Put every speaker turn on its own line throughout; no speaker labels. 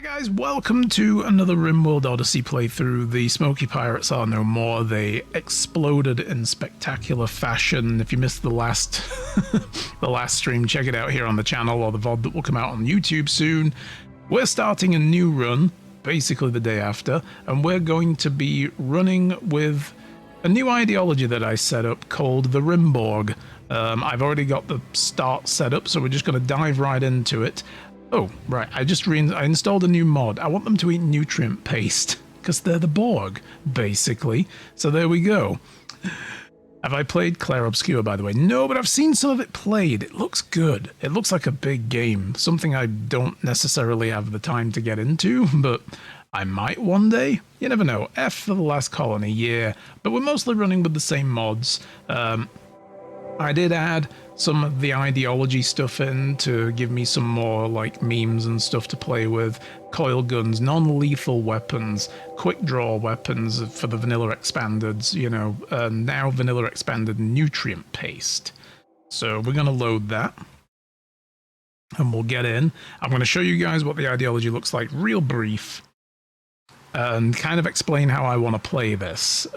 Guys, welcome to another RimWorld Odyssey playthrough. The Smoky Pirates are no more. They exploded in spectacular fashion. If you missed the last the last stream, check it out here on the channel or the VOD that will come out on YouTube soon. We're starting a new run, basically the day after, and we're going to be running with a new ideology that I set up called the RimBorg. I've already got the start set up, so we're just going to dive right into it. Oh, right, I installed a new mod. I want them to eat nutrient paste, because they're the Borg, basically. So there we go. Have I played Clair Obscur, by the way? No, but I've seen some of it played. It looks good. It looks like a big game. Something I don't necessarily have the time to get into, but I might one day. You never know. F for the Last Colony, yeah. But we're mostly running with the same mods. I did add some of the ideology stuff in to give me some more like memes and stuff to play with. Coil guns, non-lethal weapons, quick draw weapons for the vanilla expandeds, you know, now vanilla expanded nutrient paste. So we're going to load that and we'll get in. I'm going to show you guys what the ideology looks like real brief and kind of explain how I want to play this.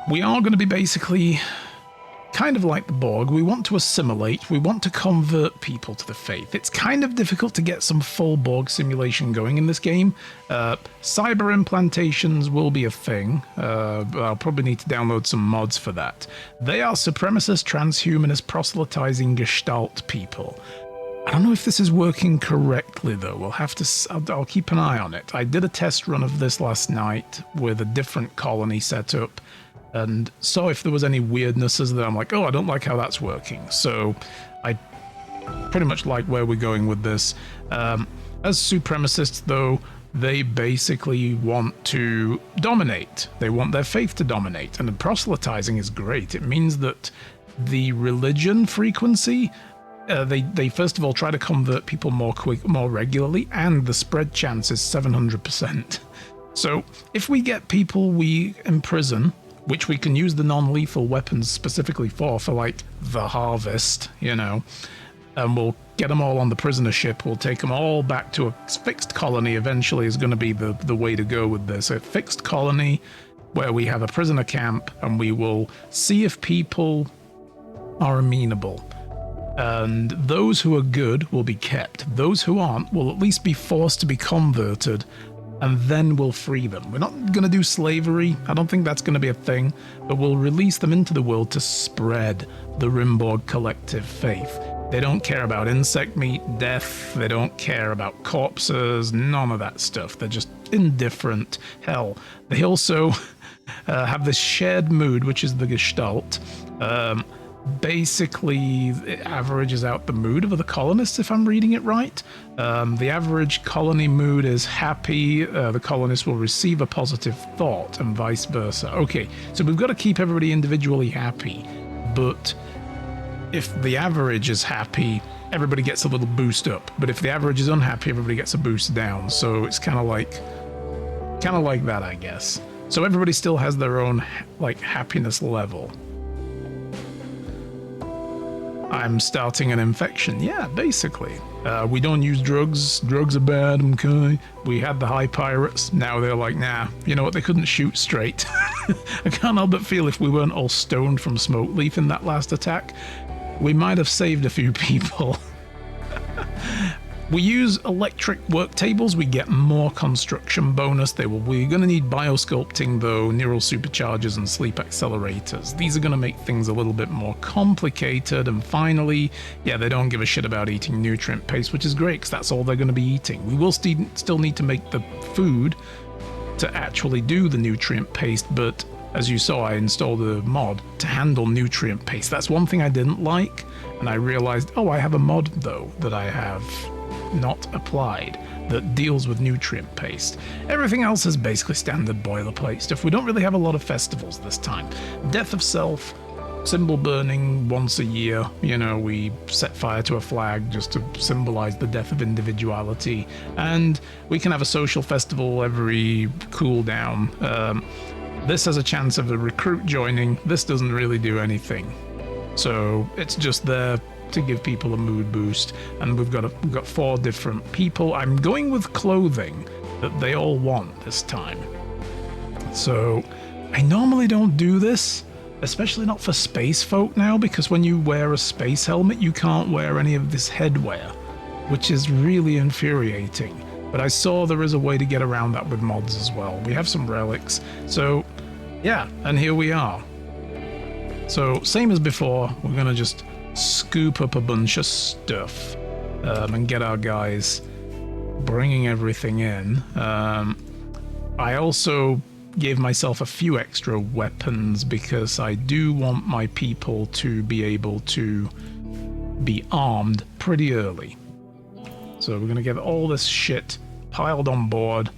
We are going to be basically kind of like the Borg. We want to assimilate, we want to convert people to the faith. It's kind of difficult to get some full Borg simulation going in this game. Cyber implantations will be a thing. I'll probably need to download some mods for that. They are supremacist, transhumanist, proselytizing Gestalt people. I don't know if this is working correctly though. We'll have to, I'll keep an eye on it. I did a test run of this last night with a different colony setup, and saw if there was any weirdnesses that I'm like, oh, I don't like how that's working. So I pretty much like where we're going with this. As supremacists, though, they basically want to dominate. They want their faith to dominate. And the proselytizing is great. It means that the religion frequency, they first of all try to convert people more regularly, and the spread chance is 700%. So if we get people we imprison, which we can use the non-lethal weapons specifically for like the harvest, you know, and we'll get them all on the prisoner ship. We'll take them all back to a fixed colony eventually is going to be the way to go with this. A fixed colony where we have a prisoner camp, and we will see if people are amenable. And those who are good will be kept. Those who aren't will at least be forced to be converted, and then we'll free them. We're not going to do slavery. I don't think that's going to be a thing, but we'll release them into the world to spread the RimBorg collective faith. They don't care about insect meat, death. They don't care about corpses, none of that stuff. They're just indifferent. Hell, they also have this shared mood, which is the Gestalt. Basically, it averages out the mood of the colonists, if I'm reading it right. The average colony mood is happy. The colonists will receive a positive thought, and vice versa. Okay, so we've got to keep everybody individually happy, but if the average is happy, everybody gets a little boost up. But if the average is unhappy, everybody gets a boost down. So it's kind of like that, I guess. So everybody still has their own like happiness level. I'm starting an infection. Yeah, basically. We don't use drugs. Drugs are bad, okay? We had the high pirates. Now they're like, nah, you know what? They couldn't shoot straight. I can't help but feel if we weren't all stoned from smoke leaf in that last attack, we might have saved a few people. We use electric work tables, we get more construction bonus. We're going to need biosculpting though, neural superchargers and sleep accelerators. These are going to make things a little bit more complicated. And finally, yeah, they don't give a shit about eating nutrient paste, which is great because that's all they're going to be eating. We will still need to make the food to actually do the nutrient paste, but as you saw, I installed a mod to handle nutrient paste. That's one thing I didn't like, and I realized, oh, I have a mod though that I have not applied that deals with nutrient paste. Everything else is basically standard boilerplate stuff. We don't really have a lot of festivals this time. Death of Self, symbol burning once a year. You know, we set fire to a flag just to symbolize the death of individuality. And we can have a social festival every cooldown. This has a chance of a recruit joining. This doesn't really do anything. So it's just there to give people a mood boost, and we've got 4 different people. I'm going with clothing that they all want this time. So I normally don't do this, especially not for space folk now, because when you wear a space helmet, you can't wear any of this headwear, which is really infuriating. But I saw there is a way to get around that with mods as well. We have some relics. So yeah, and here we are. So same as before, we're going to just scoop up a bunch of stuff and get our guys bringing everything in. I also gave myself a few extra weapons because I do want my people to be able to be armed pretty early. So we're going to get all this shit piled on board,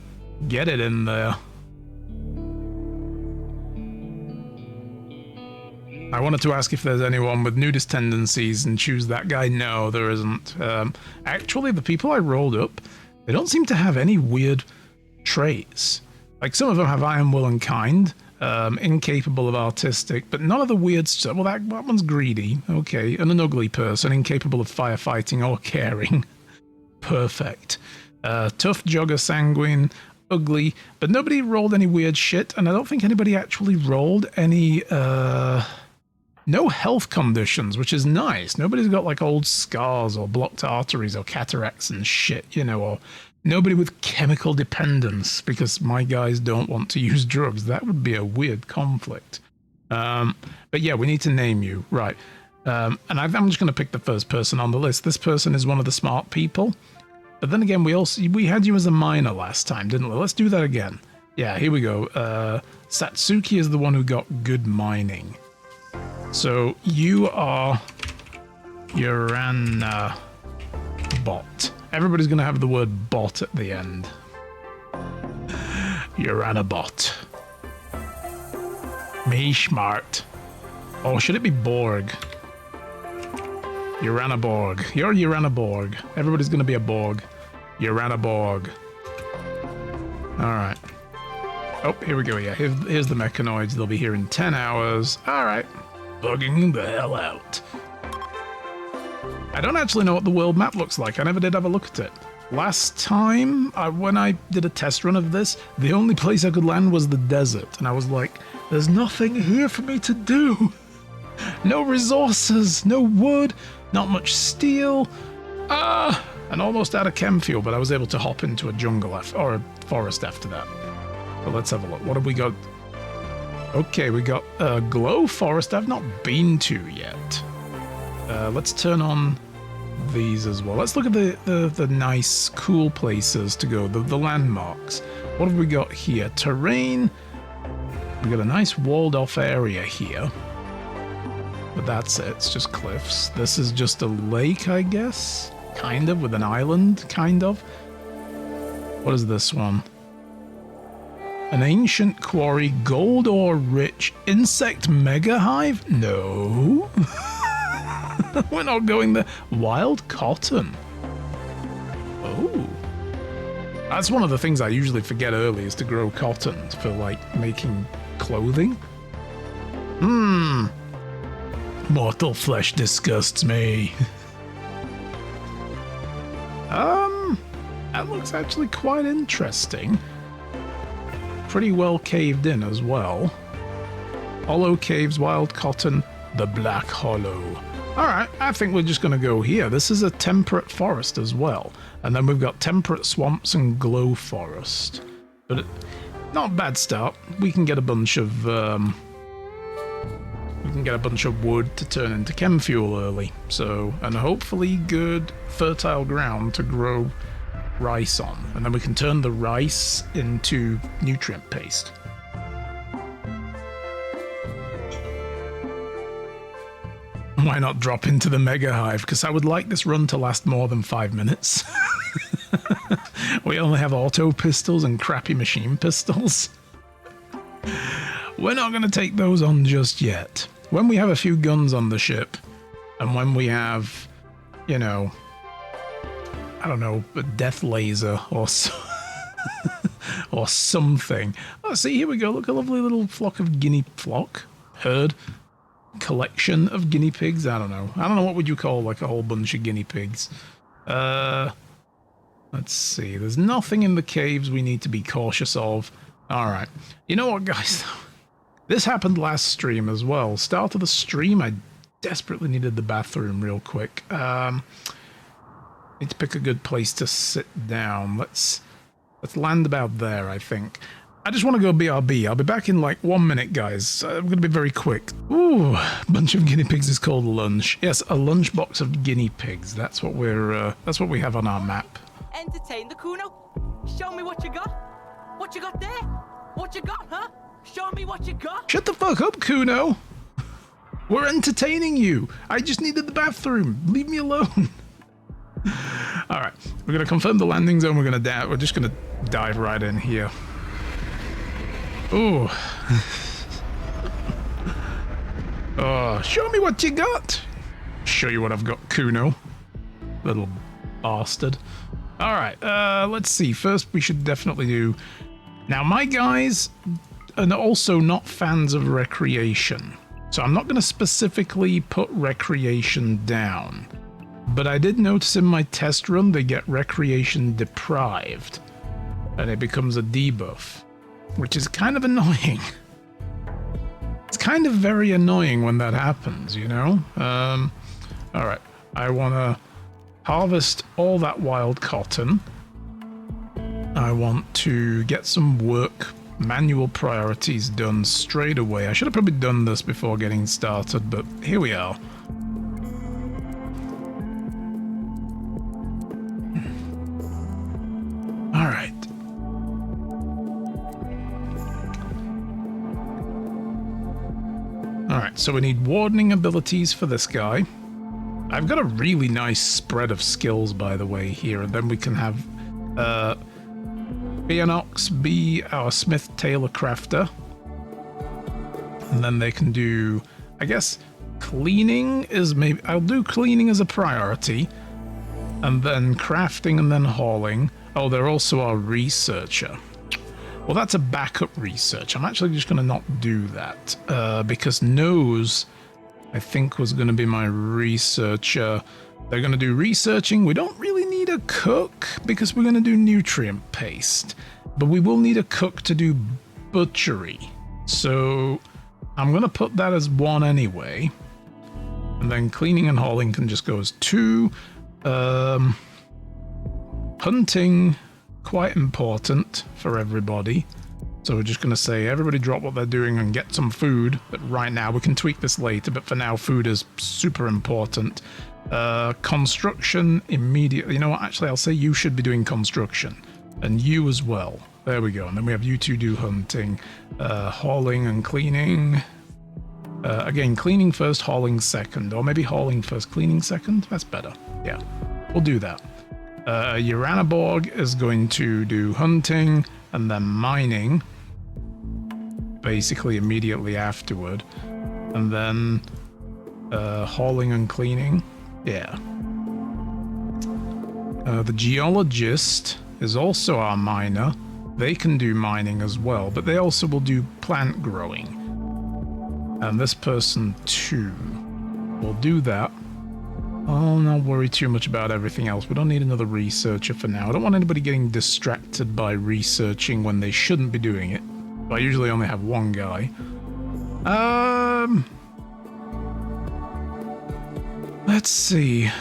get it in there. I wanted to ask if there's anyone with nudist tendencies and choose that guy. No, there isn't. Actually, the people I rolled up, they don't seem to have any weird traits. Like, some of them have iron will and kind, incapable of artistic, but none of the weird stuff. Well, that one's greedy, okay, and an ugly person, incapable of firefighting or caring. Perfect. Tough, jogger, sanguine, ugly, but nobody rolled any weird shit, and I don't think anybody actually rolled any, no health conditions, which is nice. Nobody's got, like, old scars or blocked arteries or cataracts and shit, you know, or nobody with chemical dependence, because my guys don't want to use drugs. That would be a weird conflict. But yeah, we need to name you. Right. And I'm just going to pick the first person on the list. This person is one of the smart people. But then again, we had you as a miner last time, didn't we? Let's do that again. Yeah, here we go. Satsuki is the one who got good mining. So you are Urana bot. Everybody's going to have the word bot at the end. Urana bot. Me smart. Oh, should it be Borg? Urana Borg. You're Urana Borg. Everybody's going to be a Borg. Urana Borg. Alright. Oh, here we go. Yeah, here's the mechanoids. They'll be here in 10 hours. Alright. Bugging the hell out. I don't actually know what the world map looks like. I never did have a look at it. Last time, when I did a test run of this, the only place I could land was the desert. And I was like, there's nothing here for me to do. No resources, no wood, not much steel. And almost out of chem fuel, but I was able to hop into a jungle or a forest after that. But let's have a look. What have we got? Okay, we got a glow forest I've not been to yet. Let's turn on these as well. Let's look at the nice, cool places to go, the landmarks. What have we got here? Terrain. We got a nice walled-off area here. But that's it. It's just cliffs. This is just a lake, I guess? Kind of, with an island, kind of. What is this one? An ancient quarry, gold ore rich, insect mega hive? No. We're not going there. Wild cotton. Oh. That's one of the things I usually forget early, is to grow cotton for, like, making clothing. Mortal flesh disgusts me. That looks actually quite interesting. Pretty well caved in as well. Hollow caves, wild cotton, the Black Hollow. Alright, I think we're just going to go here. This is a temperate forest as well. And then we've got temperate swamps and glow forest. But not a bad start. We can get a bunch of wood to turn into chem fuel early. So, and hopefully good fertile ground to grow rice on. And then we can turn the rice into nutrient paste. Why not drop into the mega hive? Because I would like this run to last more than 5 minutes. We only have auto pistols and crappy machine pistols. We're not going to take those on just yet. When we have a few guns on the ship, and when we have, you know, I don't know, a death laser or or something. Oh, see, here we go. Look, a lovely little flock of herd. collection of guinea pigs. I don't know. I don't know what would you call like a whole bunch of guinea pigs. Let's see. There's nothing in the caves we need to be cautious of. All right. You know what, guys? This happened last stream as well. Start of the stream, I desperately needed the bathroom real quick. Need to pick a good place to sit down. Let's land about there, I think. I just want to go BRB. I'll be back in like 1 minute, guys. I'm going to be very quick. Ooh, bunch of guinea pigs is called lunch. Yes, a lunchbox of guinea pigs. That's what we have on our map.
Entertain the Kuno. Show me what you got. What you got there? What you got, huh? Show me what you got.
Shut the fuck up, Kuno. We're entertaining you. I just needed the bathroom. Leave me alone. All right, we're gonna confirm the landing zone. We're just gonna dive right in here. Ooh. Oh, show me what you got. Show you what I've got, Kuno. Little bastard. All right, let's see. First, we should definitely do... Now, my guys are also not fans of recreation, so I'm not going to specifically put recreation down. But I did notice in my test run they get recreation deprived, and it becomes a debuff, which is kind of annoying. It's kind of very annoying when that happens, you know? All right, I want to harvest all that wild cotton. I want to get some work, manual priorities done straight away. I should have probably done this before getting started, but here we are. All right. All right, so we need wardening abilities for this guy. I've got a really nice spread of skills, by the way, here, and then we can have Beanox be our Smith Tailor Crafter. And then they can do, I guess, cleaning is maybe... I'll do cleaning as a priority. And then crafting and then hauling. Oh, they're also our researcher. Well, that's a backup research. I'm actually just going to not do that. Because Nose, I think, was going to be my researcher. They're going to do researching. We don't really need a cook because we're going to do nutrient paste. But we will need a cook to do butchery. So I'm going to put that as 1 anyway. And then cleaning and hauling can just go as 2. Hunting, quite important for everybody. So we're just going to say everybody drop what they're doing and get some food. But right now, we can tweak this later, but for now, food is super important. Construction immediately. You know what? Actually, I'll say you should be doing construction. And you as well. There we go. And then we have you two do hunting. Hauling and cleaning. Again, cleaning first, hauling second. Or maybe hauling first, cleaning second. That's better. Yeah, we'll do that. RimBorg is going to do hunting and then mining. Basically immediately afterward. And then hauling and cleaning. Yeah. The geologist is also our miner. They can do mining as well, but they also will do plant growing. And this person too will do that. I'll not worry too much about everything else. We don't need another researcher for now. I don't want anybody getting distracted by researching when they shouldn't be doing it. But I usually only have 1 guy. Let's see.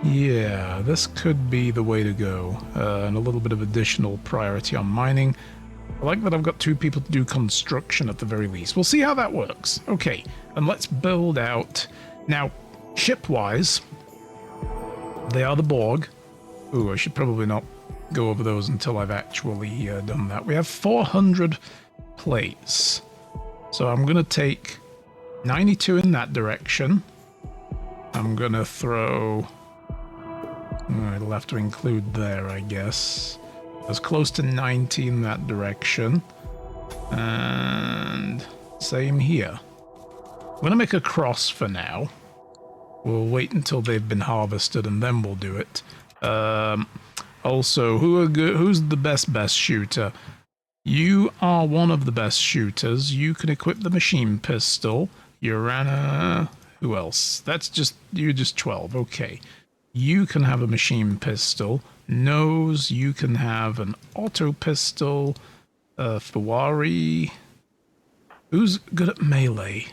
Yeah, this could be the way to go. And a little bit of additional priority on mining. I like that I've got 2 people to do construction at the very least. We'll see how that works. Okay, and let's build out. Now, ship-wise, they are the Borg. Ooh, I should probably not go over those until I've actually done that. We have 400 plates. So I'm going to take 92 in that direction. I'm going to throw... I'll have to include there, I guess. As close to 90 in that direction. And same here. I'm going to make a cross for now. We'll wait until they've been harvested and then we'll do it. Also, who's the best shooter? You are one of the best shooters. You can equip the machine pistol. Urana... Who else? You're just 12. Okay. You can have a machine pistol. Nose, you can have an auto pistol. Fawari. Who's good at melee?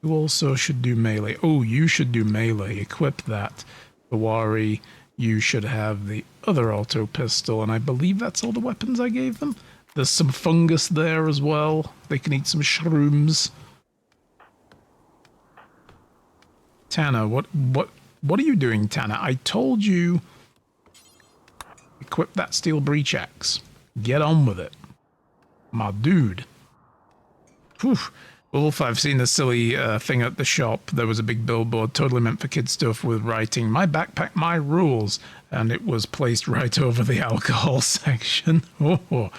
Who also should do melee? Oh, you should do melee. Equip that. Fawari, you should have the other auto pistol, and I believe that's all the weapons I gave them. There's some fungus there as well. They can eat some shrooms. Tanner, what are you doing, Tanner? I told you equip that steel breach axe. Get on with it. My dude. Whew. Wolf, I've seen the silly thing at the shop. There was a big billboard totally meant for kid stuff with writing, "My backpack, my rules." And it was placed right over the alcohol section. Oh.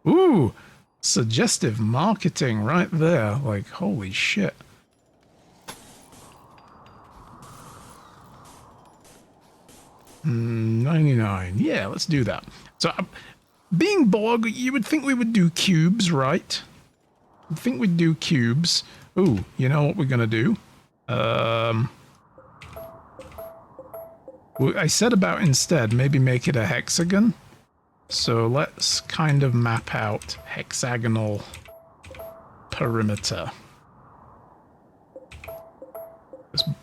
Ooh. Suggestive marketing right there. Like, holy shit. $99. Yeah, let's do that. So, being Borg, you would think we would do cubes, right? I think we'd do cubes. Ooh, you know what we're gonna do? I said about instead, maybe make it a hexagon. So let's kind of map out hexagonal perimeter.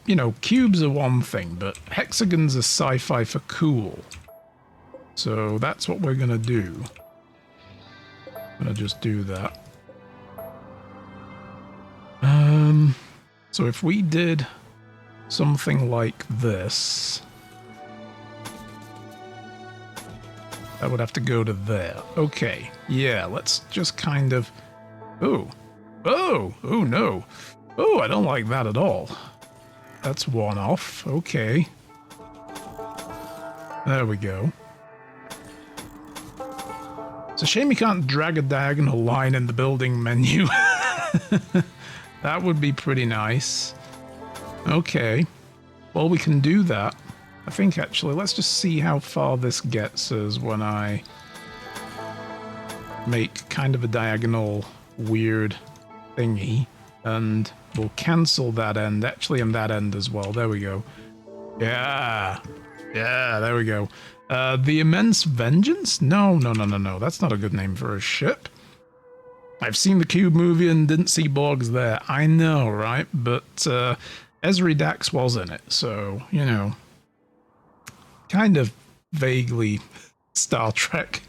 You know, cubes are one thing, but hexagons are sci-fi for cool. So that's what we're gonna do. I'm gonna just do that. So if we did something like this, that would have to go to there. Okay, yeah, let's just kind of... Oh no. Oh, I don't like that at all. That's one off. Okay. There we go. It's a shame you can't drag a diagonal line in the building menu. That would be pretty nice. Okay. Well, we can do that. I think, actually, let's just see how far this gets us when I make kind of a diagonal weird thingy. And we'll cancel that end, actually, and that end as well. There we go. Yeah, there we go. The Immense Vengeance? No. That's not a good name for a ship. I've seen the Cube movie and didn't see Borgs there. I know, right? But Ezri Dax was in it, so, you know, kind of vaguely Star Trek.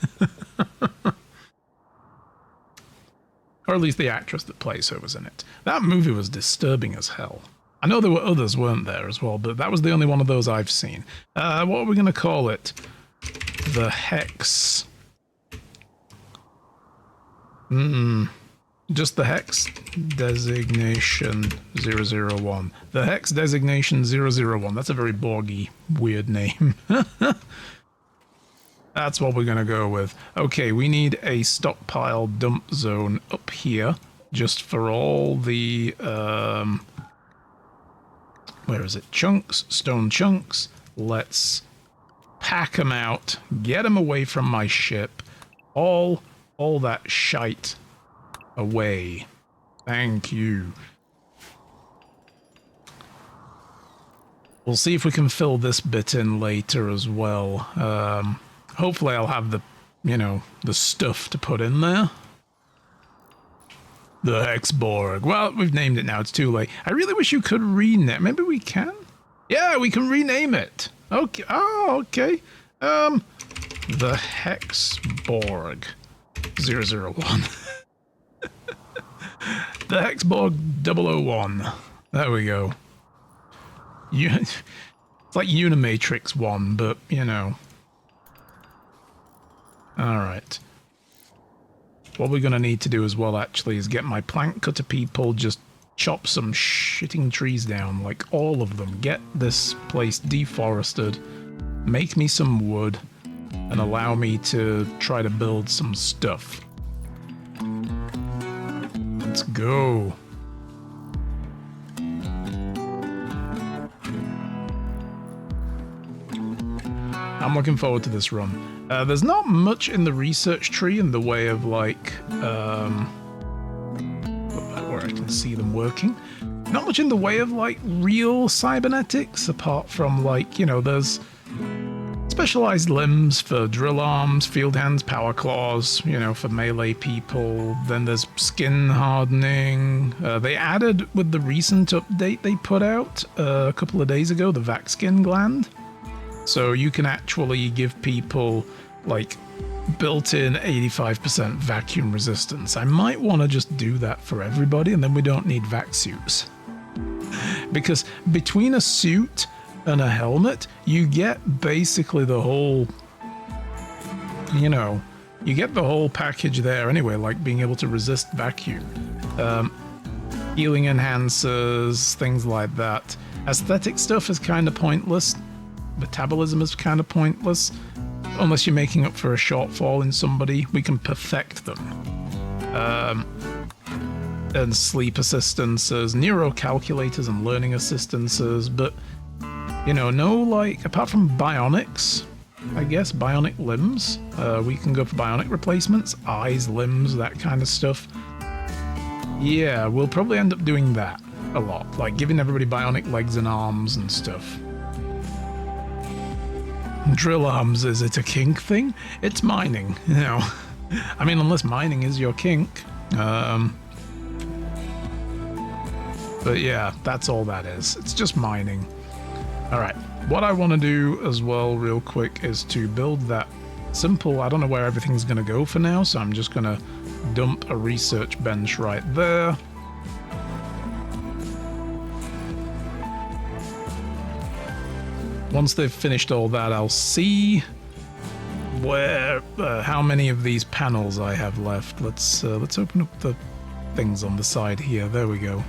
Or at least the actress that plays her was in it. That movie was disturbing as hell. I know there were others, weren't there, as well, but that was the only one of those I've seen. What are we going to call it? The Hex. Just the Hex Designation 001. The Hex Designation 001. That's a very Borgy, weird name. That's what we're going to go with. Okay, we need a stockpile dump zone up here, just for all the, where is it? Chunks, stone chunks. Let's pack them out, get them away from my ship. All that shite away. Thank you. We'll see if we can fill this bit in later as well. Hopefully I'll have the, you know, the stuff to put in there. The RimBorg. Well, we've named it now. It's too late. I really wish you could rename. Maybe we can? Yeah, we can rename it. Okay. Oh, okay. The RimBorg 001. The RimBorg 001. There we go. It's like Unimatrix 1, but, you know. Alright. What we're going to need to do as well, actually, is get my plank cutter people, just chop some shitting trees down, like all of them. Get this place deforested, make me some wood, and allow me to try to build some stuff. Let's go. I'm looking forward to this run. There's not much in the research tree in the way of like, where I can see them working. Not much in the way of like real cybernetics, apart from like, you know, there's specialized limbs for drill arms, field hands, power claws, you know, for melee people. Then there's skin hardening. They added with the recent update they put out a couple of days ago, the vac skin gland. So you can actually give people like built-in 85% vacuum resistance. I might want to just do that for everybody, and then we don't need vac suits. Because between a suit and a helmet, you get basically the whole, you know, you get the whole package there anyway, like being able to resist vacuum. Healing enhancers, things like that. Aesthetic stuff is kind of pointless. Metabolism is kind of pointless. Unless you're making up for a shortfall in somebody, we can perfect them. And sleep assistances, neurocalculators and learning assistances, but, you know, no, like, apart from bionics, I guess, bionic limbs, we can go for bionic replacements, eyes, limbs, that kind of stuff. Yeah, we'll probably end up doing that a lot, like giving everybody bionic legs and arms and stuff. Drill arms, is it a kink thing? It's mining, you know. I mean, unless mining is your kink. But yeah, that's all that is. It's just mining. Alright, what I want to do as well real quick is to build that simple, I don't know where everything's going to go for now, so I'm just going to dump a research bench right there. Once they've finished all that, I'll see where, how many of these panels I have left. Let's open up the things on the side here. There we go.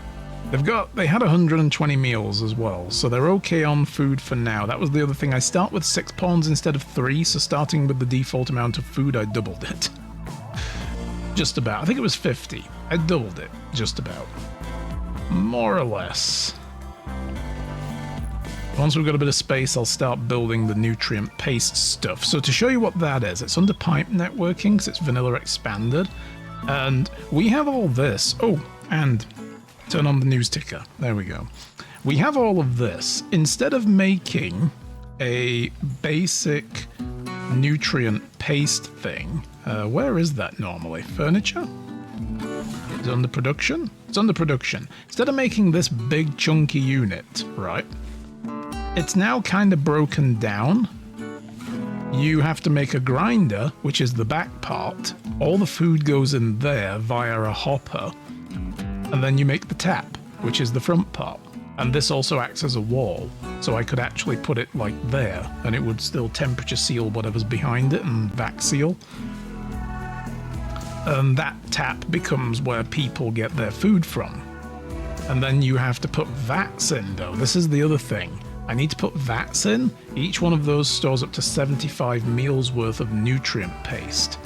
They had 120 meals as well, so they're okay on food for now. That was the other thing. I start with 6 pawns instead of 3, so starting with the default amount of food, I doubled it. Just about. I think it was 50. I doubled it, just about. More or less. Once we've got a bit of space, I'll start building the nutrient paste stuff. So to show you what that is, it's under pipe networking, because it's vanilla expanded. And we have all this. Oh, and turn on the news ticker. There we go. We have all of this. Instead of making a basic nutrient paste thing, where is that normally? Furniture? Is it under production? It's under production. Instead of making this big chunky unit, right? It's now kind of broken down. You have to make a grinder, which is the back part. All the food goes in there via a hopper. And then you make the tap, which is the front part. And this also acts as a wall. So I could actually put it like there, and it would still temperature seal whatever's behind it and vac seal. And that tap becomes where people get their food from. And then you have to put vats in, though. This is the other thing. I need to put vats in. Each one of those stores up to 75 meals worth of nutrient paste.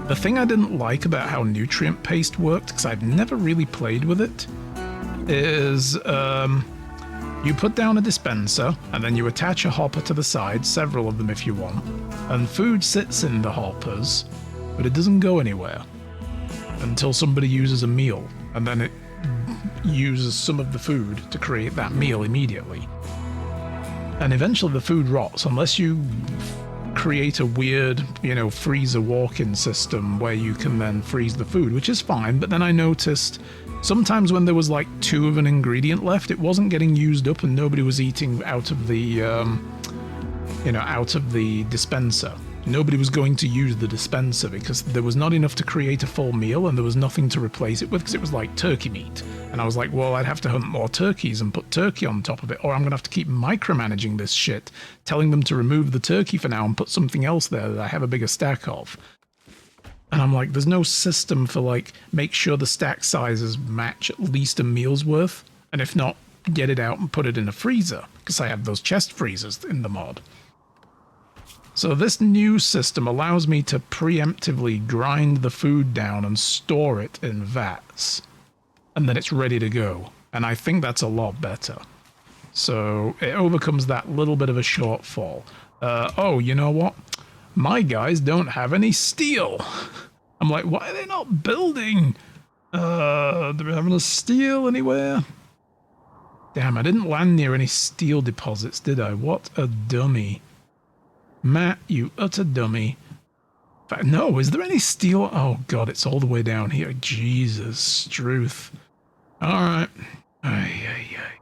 The thing I didn't like about how nutrient paste worked, because I've never really played with it, is you put down a dispenser and then you attach a hopper to the side, several of them if you want, and food sits in the hoppers, but it doesn't go anywhere until somebody uses a meal, and then it uses some of the food to create that meal immediately. And eventually the food rots unless you create a weird, you know, freezer walk-in system where you can then freeze the food, which is fine. But then I noticed sometimes when there was like 2 of an ingredient left, it wasn't getting used up and nobody was eating out of the, you know, out of the dispenser. Nobody was going to use the dispenser because there was not enough to create a full meal and there was nothing to replace it with because it was like turkey meat. And I was like, well, I'd have to hunt more turkeys and put turkey on top of it, or I'm going to have to keep micromanaging this shit, telling them to remove the turkey for now and put something else there that I have a bigger stack of. And I'm like, there's no system for like, make sure the stack sizes match at least a meal's worth. And if not, get it out and put it in a freezer because I have those chest freezers in the mod. So this new system allows me to preemptively grind the food down and store it in vats. And then it's ready to go. And I think that's a lot better. So it overcomes that little bit of a shortfall. Oh, you know what? My guys don't have any steel. I'm like, why are they not building? Do we have enough steel anywhere? Damn, I didn't land near any steel deposits, did I? What a dummy. Matt, you utter dummy. In fact, no, is there any steel? Oh, God, it's all the way down here. Jesus, Struth. All right. Ay, ay, ay.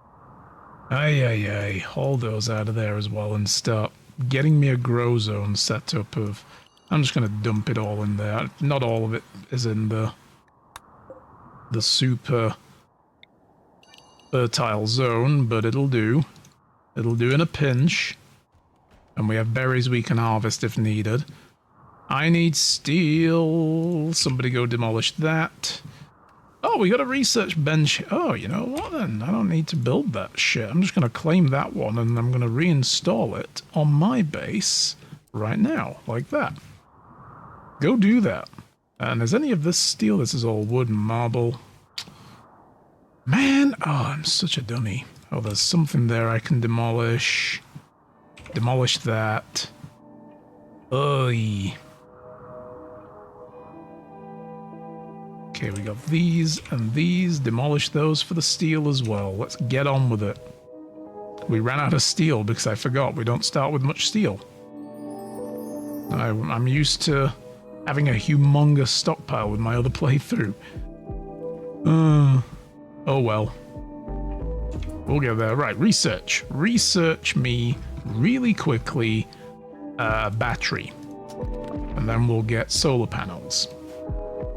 Ay, ay, ay. Haul those out of there as well and start getting me a grow zone set up of... I'm just going to dump it all in there. Not all of it is in the super fertile zone, but it'll do. It'll do in a pinch. And we have berries we can harvest if needed. I need steel. Somebody go demolish that. Oh, we got a research bench. Oh, you know what then? I don't need to build that shit. I'm just going to claim that one and I'm going to reinstall it on my base right now, like that. Go do that. And is any of this steel? This is all wood and marble. Man, oh, I'm such a dummy. Oh, there's something there I can demolish. Demolish that. Oy. Okay, we got these and these. Demolish those for the steel as well. Let's get on with it. We ran out of steel because I forgot we don't start with much steel. I'm used to having a humongous stockpile with my other playthrough. Oh well. We'll get there. Right, research. Research me really quickly battery. And then we'll get solar panels.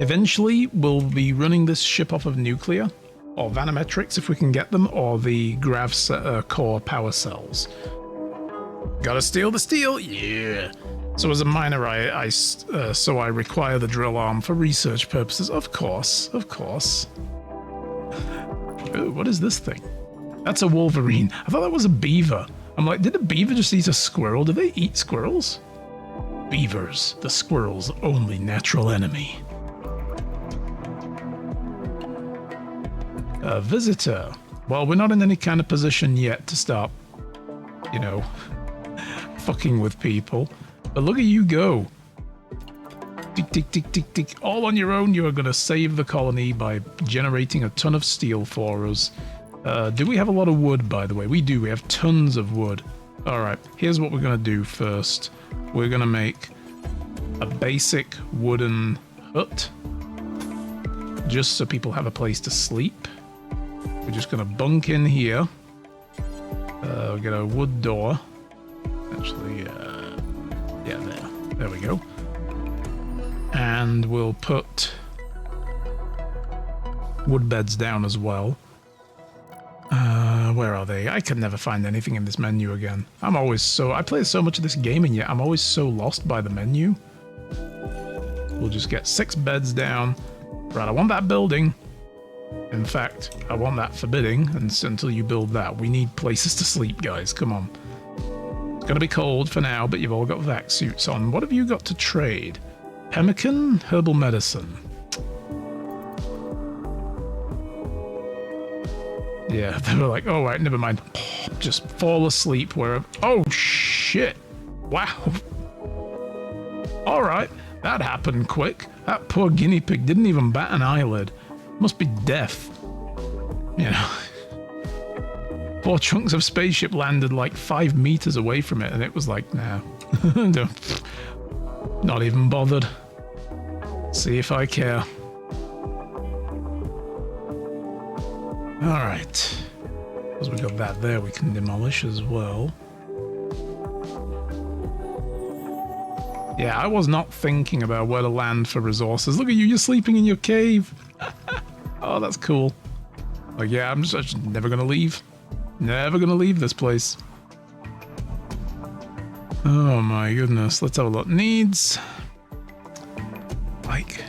Eventually, we'll be running this ship off of nuclear, or vanometrics if we can get them, or the grav core power cells. Gotta steal the steel, yeah! So as a miner, so I require the drill arm for research purposes. Of course, of course. Ooh, what is this thing? That's a wolverine. I thought that was a beaver. I'm like, did a beaver just eat a squirrel? Do they eat squirrels? Beavers, the squirrel's only natural enemy. A visitor. Well, we're not in any kind of position yet to start, you know, fucking with people. But look at you go. Tick, tick, tick, tick, tick. All on your own, you are going to save the colony by generating a ton of steel for us. Do we have a lot of wood, by the way? We do. We have tons of wood. All right. Here's what we're going to do first. We're going to make a basic wooden hut. Just so people have a place to sleep. We're just going to bunk in here. We'll get a wood door. Actually, yeah, there. There we go. And we'll put wood beds down as well. Where are they? I can never find anything in this menu again. I play so much of this game and yet I'm always so lost by the menu. We'll just get 6 beds down. Right, I want that building. In fact, I want that forbidding until you build that. We need places to sleep, guys. Come on. It's going to be cold for now, but you've all got vac suits on. What have you got to trade? Pemmican, herbal medicine. Yeah, they were like, oh, right, never mind. Just fall asleep wherever. Oh, shit. Wow. All right, that happened quick. That poor guinea pig didn't even bat an eyelid. Must be deaf. You know. Poor chunks of spaceship landed like 5 meters away from it, and it was like, nah. Not even bothered. See if I care. Alright. Because we got that there we can demolish as well. Yeah, I was not thinking about where to land for resources. Look at you, you're sleeping in your cave. Oh, that's cool. Like, yeah, I'm just never gonna leave. Never gonna leave this place. Oh my goodness. Let's have a look. Needs. Like,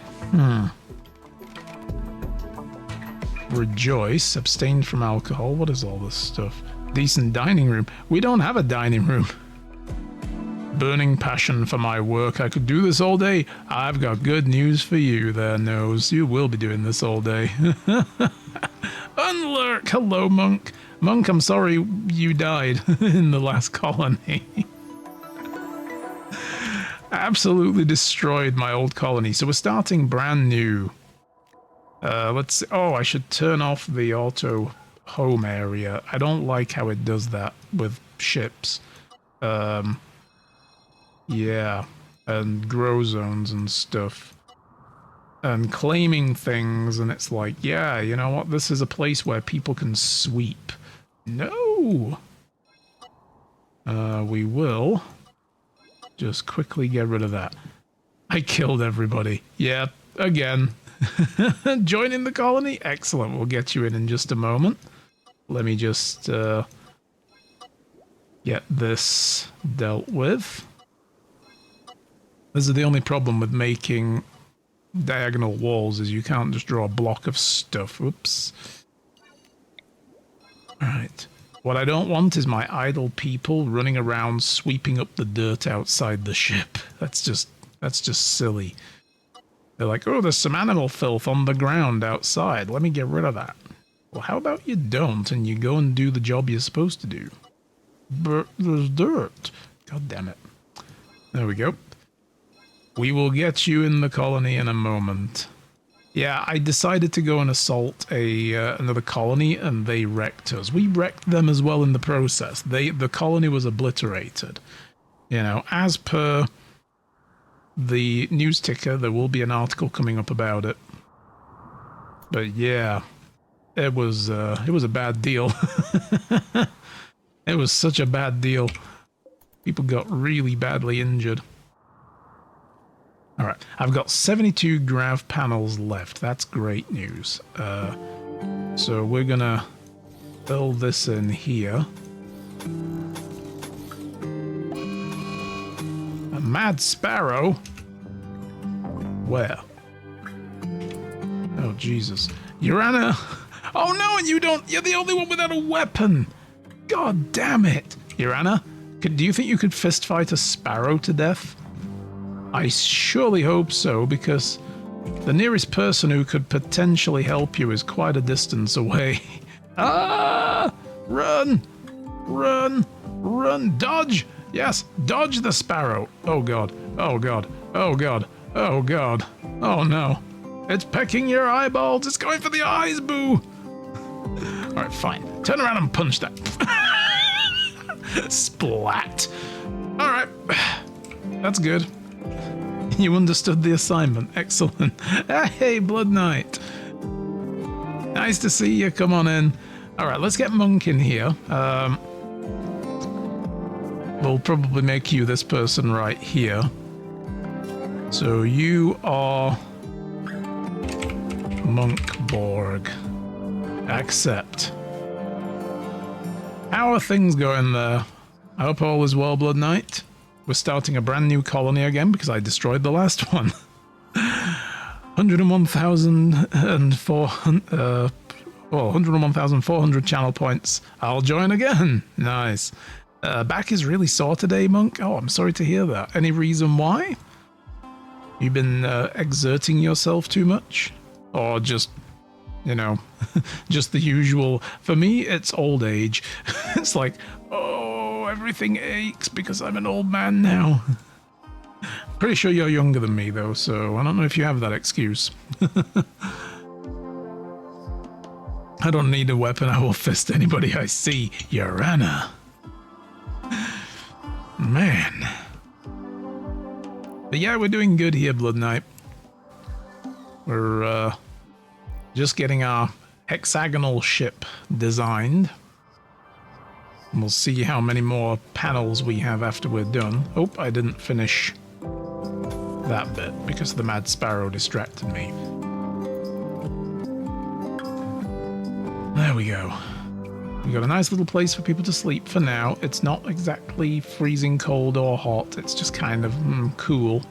rejoice. Abstain from alcohol. What is all this stuff? Decent dining room. We don't have a dining room. Burning passion for my work. I could do this all day. I've got good news for you there, Nose. You will be doing this all day. Unlurk. Hello, Monk. Monk, I'm sorry you died in the last colony. Absolutely destroyed my old colony. So we're starting brand new. Let's see. Oh, I should turn off the auto home area. I don't like how it does that with ships. Yeah, and grow zones and stuff. And claiming things, and it's like, yeah, you know what? This is a place where people can sweep. No! We will just quickly get rid of that. I killed everybody. Yeah, again. Joining the colony? Excellent. We'll get you in just a moment. Let me just get this dealt with. This is the only problem with making diagonal walls is you can't just draw a block of stuff. Oops. Alright. What I don't want is my idle people running around sweeping up the dirt outside the ship. That's just silly. They're like, oh, there's some animal filth on the ground outside. Let me get rid of that. Well, how about you don't and you go and do the job you're supposed to do? But there's dirt. God damn it. There we go. We will get you in the colony in a moment. Yeah, I decided to go and assault another colony, and they wrecked us. We wrecked them as well in the process. The colony was obliterated. You know, as per the news ticker, there will be an article coming up about it. But yeah, it was a bad deal. It was such a bad deal. People got really badly injured. All right, I've got 72 grav panels left. That's great news. So we're gonna build this in here. A mad sparrow? Where? Oh, Jesus. Urana! Oh no, and you don't! You're the only one without a weapon! God damn it! Urana, do you think you could fist fight a sparrow to death? I surely hope so, because the nearest person who could potentially help you is quite a distance away. Ah! Run! Run! Run! Dodge! Yes, dodge the sparrow! Oh god, oh god, oh god, oh god, oh no. It's pecking your eyeballs, it's going for the eyes, boo! Alright, fine. Turn around and punch that. Splat! Alright, that's good. You understood the assignment. Excellent. Hey, Blood Knight. Nice to see you. Come on in. All right, let's get Monk in here. We'll probably make you this person right here. So you are RimBorg. Accept. How are things going there? I hope all is well, Blood Knight. We're starting a brand new colony again because I destroyed the last one. 101,400 channel points. I'll join again. Nice. Back is really sore today, Monk. Oh, I'm sorry to hear that. Any reason why? You've been exerting yourself too much? Or just, you know, just the usual? For me, it's old age. It's like, oh, everything aches because I'm an old man now. Pretty sure you're younger than me, though, so I don't know if you have that excuse. I don't need a weapon. I will fist anybody I see. Urana. Man. But yeah, we're doing good here, Blood Knight. We're just getting our hexagonal ship designed. And we'll see how many more panels we have after we're done. Oh, I didn't finish that bit because the Mad Sparrow distracted me. There we go. We got a nice little place for people to sleep for now. It's not exactly freezing cold or hot. It's just kind of cool.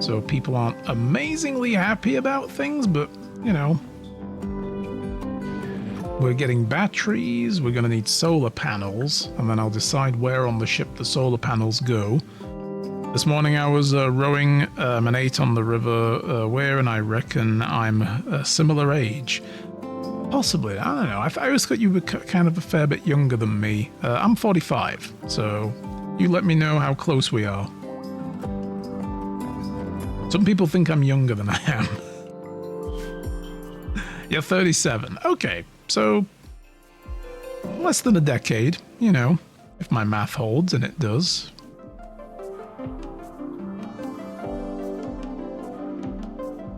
So people aren't amazingly happy about things, but, you know. We're getting batteries, we're going to need solar panels, and then I'll decide where on the ship the solar panels go. This morning I was rowing an 8 on the river Wear, and I reckon I'm a similar age. Possibly, I don't know. I always thought you were kind of a fair bit younger than me. I'm 45, so you let me know how close we are. Some people think I'm younger than I am. You're 37. Okay, so less than a decade, you know, if my math holds, and it does.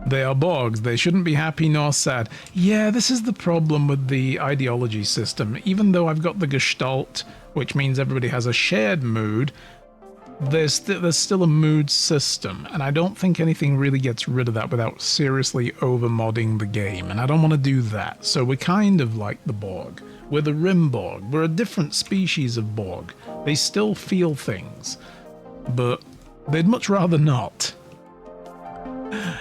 They are Borgs. They shouldn't be happy nor sad. Yeah, this is the problem with the ideology system. Even though I've got the Gestalt, which means everybody has a shared mood, there's still a mood system, and I don't think anything really gets rid of that without seriously over-modding the game, and I don't want to do that. So we're kind of like the Borg. We're the RimBorg. We're a different species of Borg. They still feel things, but they'd much rather not.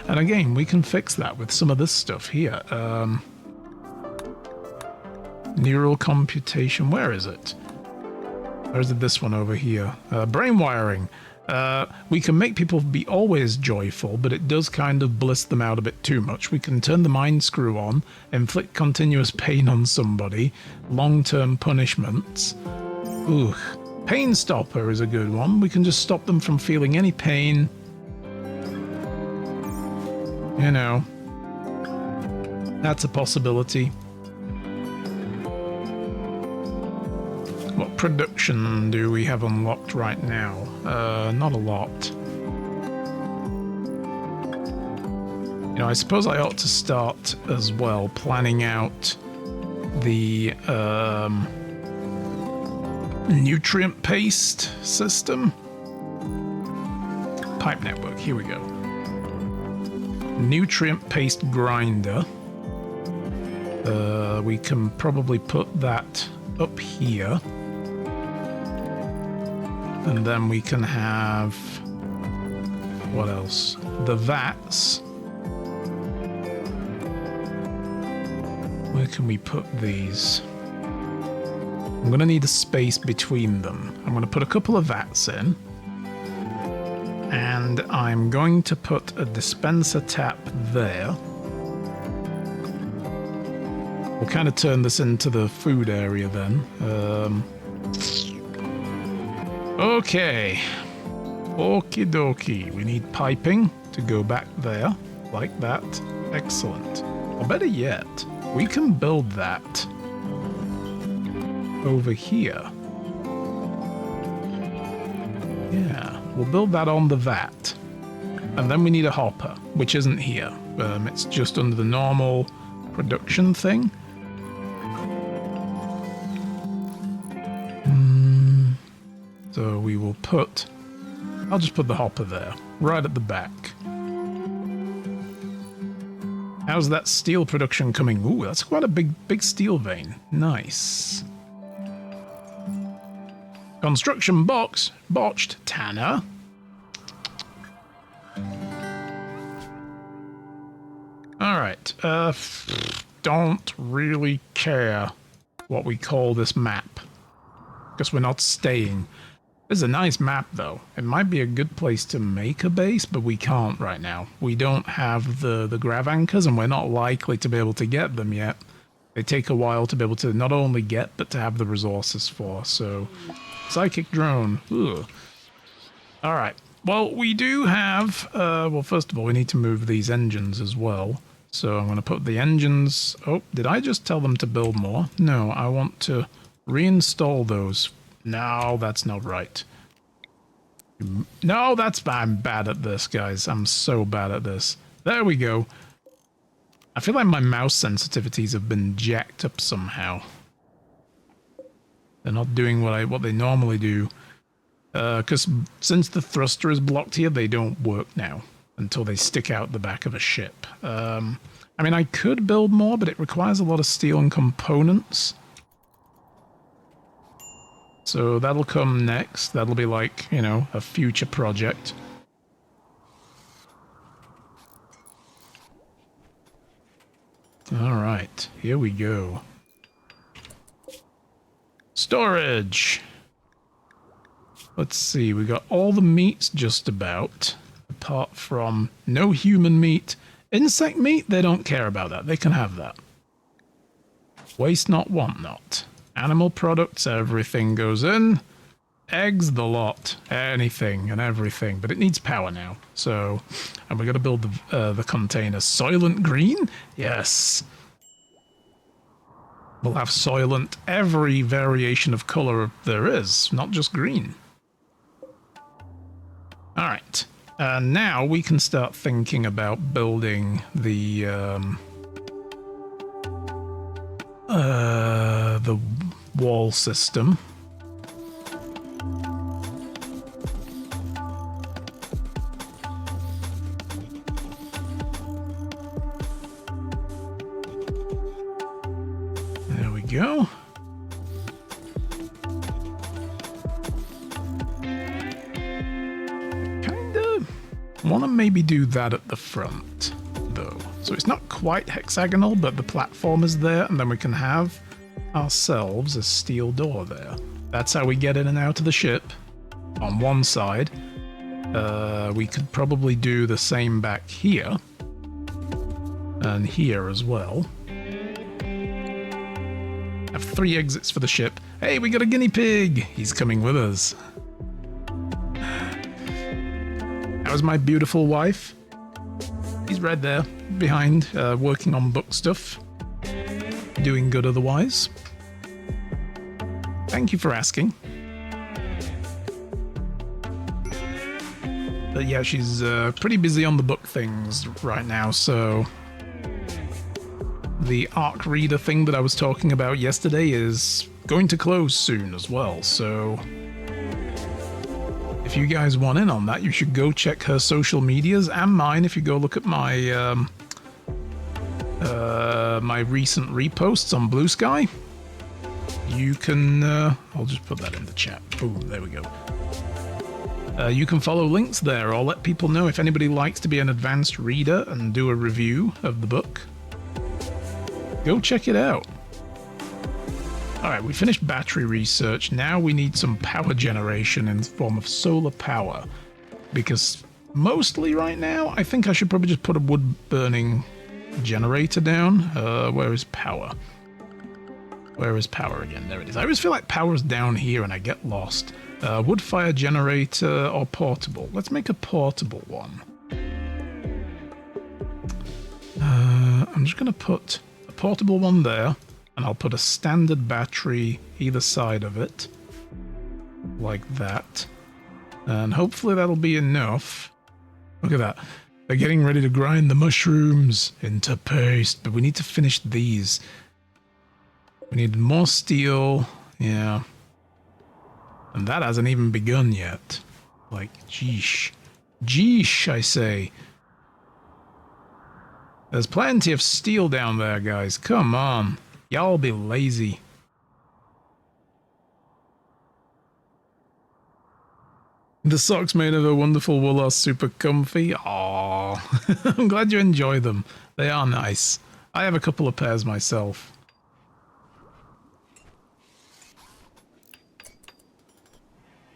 And again, we can fix that with some of this stuff here. Neural computation, where is it? Or is it this one over here? Brain wiring. We can make people be always joyful, but it does kind of bliss them out a bit too much. We can turn the mind screw on, inflict continuous pain on somebody, long-term punishments. Ooh, pain stopper is a good one. We can just stop them from feeling any pain. You know, that's a possibility. What production do we have unlocked right now? Not a lot. You know, I suppose I ought to start as well planning out the nutrient paste system. Pipe network, here we go. Nutrient paste grinder. We can probably put that up here. And then we can have... what else? The vats. Where can we put these? I'm going to need a space between them. I'm going to put a couple of vats in. And I'm going to put a dispenser tap there. We'll kind of turn this into the food area then. Okay. Okie dokie. We need piping to go back there, like that. Excellent. Or better yet, we can build that over here. Yeah. We'll build that on the vat. And then we need a hopper, which isn't here. It's just under the normal production thing. So we will put... I'll just put the hopper there, right at the back. How's that steel production coming? Ooh, that's quite a big steel vein. Nice. Construction box botched, Tanner. Alright, don't really care what we call this map, because we're not staying. This is a nice map though. It might be a good place to make a base, but we can't right now. We don't have the grav anchors, and we're not likely to be able to get them yet. They take a while to be able to not only get, but to have the resources for, so... Psychic drone. Ugh. Alright. Well, we do have... well, first of all, we need to move these engines as well. So I'm going to put the engines... Oh, did I just tell them to build more? No, I want to reinstall those. No, that's not right. No, I'm bad at this, guys. I'm so bad at this. There we go. I feel like my mouse sensitivities have been jacked up somehow. They're not doing what they normally do. Because since the thruster is blocked here, they don't work now until they stick out the back of a ship. I mean, I could build more, but it requires a lot of steel and components. So that'll come next. That'll be like, you know, a future project. All right, here we go. Storage. Let's see, we got all the meats just about, apart from no human meat. Insect meat, they don't care about that. They can have that. Waste not, want not. Animal products, everything goes in. eggs, the lot, anything and everything, but it needs power now. So, and we're going to build the container. Soylent green? Yes. We'll have Soylent every variation of color there is, not just green. All right. Now we can start thinking about building the wall system. There we go. Want to maybe do that at the front, though. So it's not quite hexagonal, but the platform is there, and then we can have ourselves a steel door there. That's how we get in and out of the ship on one side. We could probably do the same back here and here as well. Have 3 exits for the ship. Hey, we got a guinea pig! He's coming with us. How's my beautiful wife? He's right there, behind, working on book stuff. Doing good otherwise. Thank you for asking. But yeah, she's pretty busy on the book things right now, so... The ARC reader thing that I was talking about yesterday is going to close soon as well, so... If you guys want in on that, you should go check her social medias and mine. If you go look at my my recent reposts on Blue Sky, you can... I'll just put that in the chat. Boom, there we go. You can follow links there, or let people know if anybody likes to be an advanced reader and do a review of the book. Go check it out. Alright, we finished battery research. Now we need some power generation in the form of solar power. Because mostly right now, I think I should probably just put a wood-burning generator down. Where is power? Where is power again? There it is. I always feel like power's down here and I get lost. Wood-fire generator or portable? Let's make a portable one. I'm just going to put a portable one there. And I'll put a standard battery either side of it. Like that. And hopefully that'll be enough. Look at that. They're getting ready to grind the mushrooms into paste. But we need to finish these. We need more steel. Yeah. And that hasn't even begun yet. Like, geesh. Geesh, I say. There's plenty of steel down there, guys. Come on. Y'all be lazy. The socks made of a wonderful wool are super comfy. Aww. I'm glad you enjoy them. They are nice. I have a couple of pairs myself.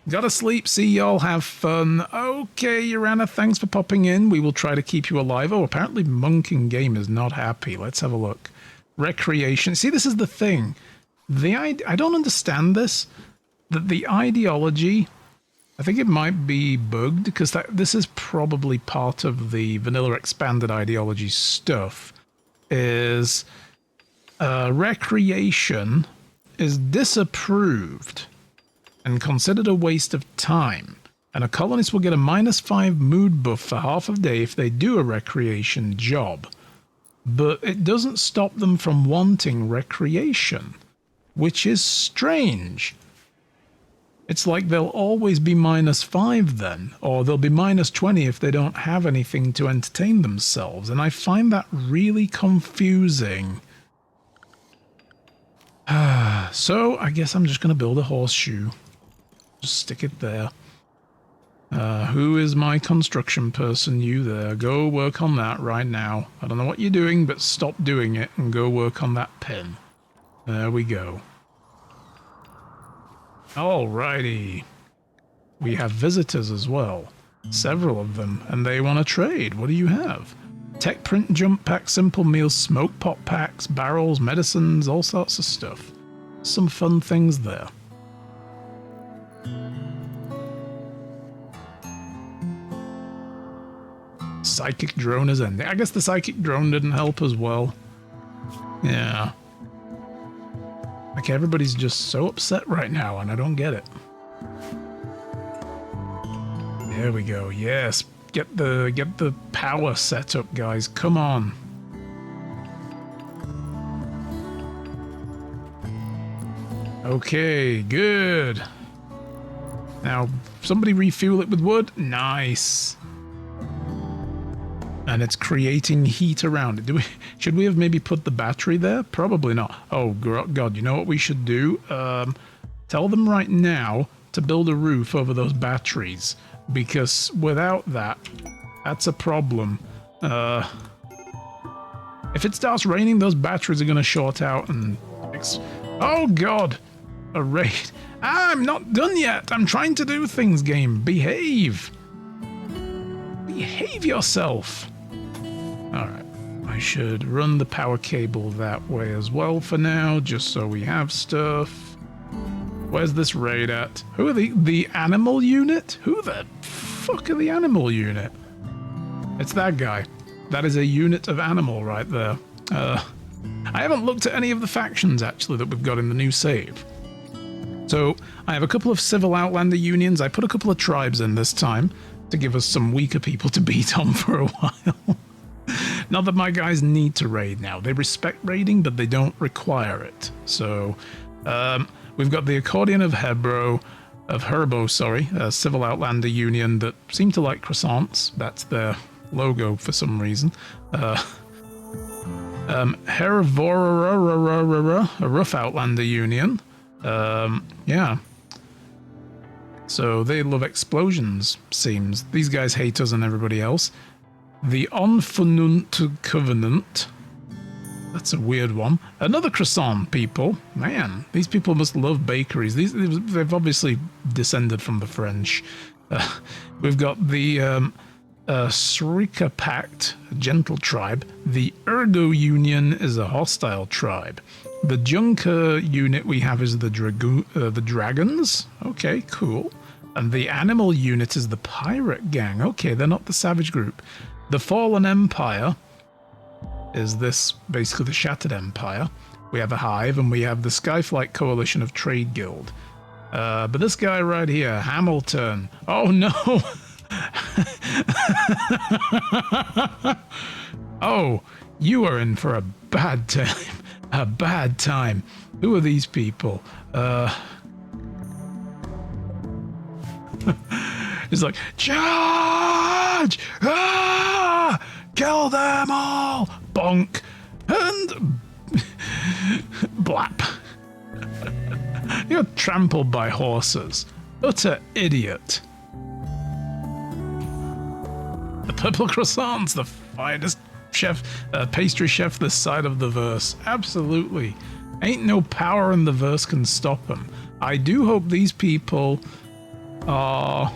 Gotta sleep. See y'all have fun. Okay, Urana, thanks for popping in. We will try to keep you alive. Oh, apparently Monk in game is not happy. Let's have a look. Recreation. See, this is the thing. I don't understand this. That the ideology, I think it might be bugged, because this is probably part of the vanilla expanded ideology stuff, is recreation is disapproved and considered a waste of time. And a colonist will get a -5 mood buff for half a day if they do a recreation job. But it doesn't stop them from wanting recreation, which is strange. It's like they'll always be -5 then, or they'll be -20 if they don't have anything to entertain themselves, and I find that really confusing. So, I guess I'm just going to build a horseshoe. Just stick it there. Who is my construction person? You there. Go work on that right now. I don't know what you're doing, but stop doing it and go work on that pin. There we go. Alrighty. We have visitors as well. Several of them, and they want to trade. What do you have? Tech print jump pack, simple meals, smoke pot packs, barrels, medicines, all sorts of stuff. Some fun things there. psychic drone is ending. I guess the psychic drone didn't help as well. Yeah. Like, everybody's just so upset right now, and I don't get it. There we go. Yes. Get the power set up, guys. Come on. Okay, good. Now, somebody refuel it with wood. Nice. And it's creating heat around it. Should we have maybe put the battery there? Probably not. Oh, God, you know what we should do? Tell them right now to build a roof over those batteries. Because without that, that's a problem. If it starts raining, those batteries are going to short out and... Oh, God! A raid. I'm not done yet! I'm trying to do things, game. Behave! Behave yourself! Alright. I should run the power cable that way as well for now, just so we have stuff. Where's this raid at? Who are the animal unit? Who the fuck are the animal unit? It's that guy. That is a unit of animal right there. I haven't looked at any of the factions, actually, that we've got in the new save. So, I have a couple of civil outlander unions. I put a couple of tribes in this time to give us some weaker people to beat on for a while. Not that my guys need to raid now. They respect raiding, but they don't require it. So, we've got the Accordion of Herbo, a civil outlander union that seem to like croissants. That's their logo for some reason. Hervorora, a rough outlander union. Yeah. So they love explosions, seems. These guys hate us and everybody else. The Onfununt Covenant. That's a weird one. Another croissant people. Man, these people must love bakeries. They've obviously descended from the French. We've got the Srika Pact, a gentle tribe. The Ergo Union is a hostile tribe. The Junker unit we have is the Dragons. Okay, cool. And the Animal unit is the Pirate Gang. Okay, they're not the Savage Group. The Fallen Empire is this, basically the Shattered Empire. We have a Hive, and we have the Skyflight Coalition of Trade Guild. But this guy right here, Hamilton. Oh no! Oh, you are in for a bad time. A bad time. Who are these people? It's like, charge! Ah! Kill them all! Bonk! And blap. You're trampled by horses. Utter idiot. The purple croissants, the finest pastry chef this side of the verse. Absolutely. Ain't no power in the verse can stop them. I do hope these people are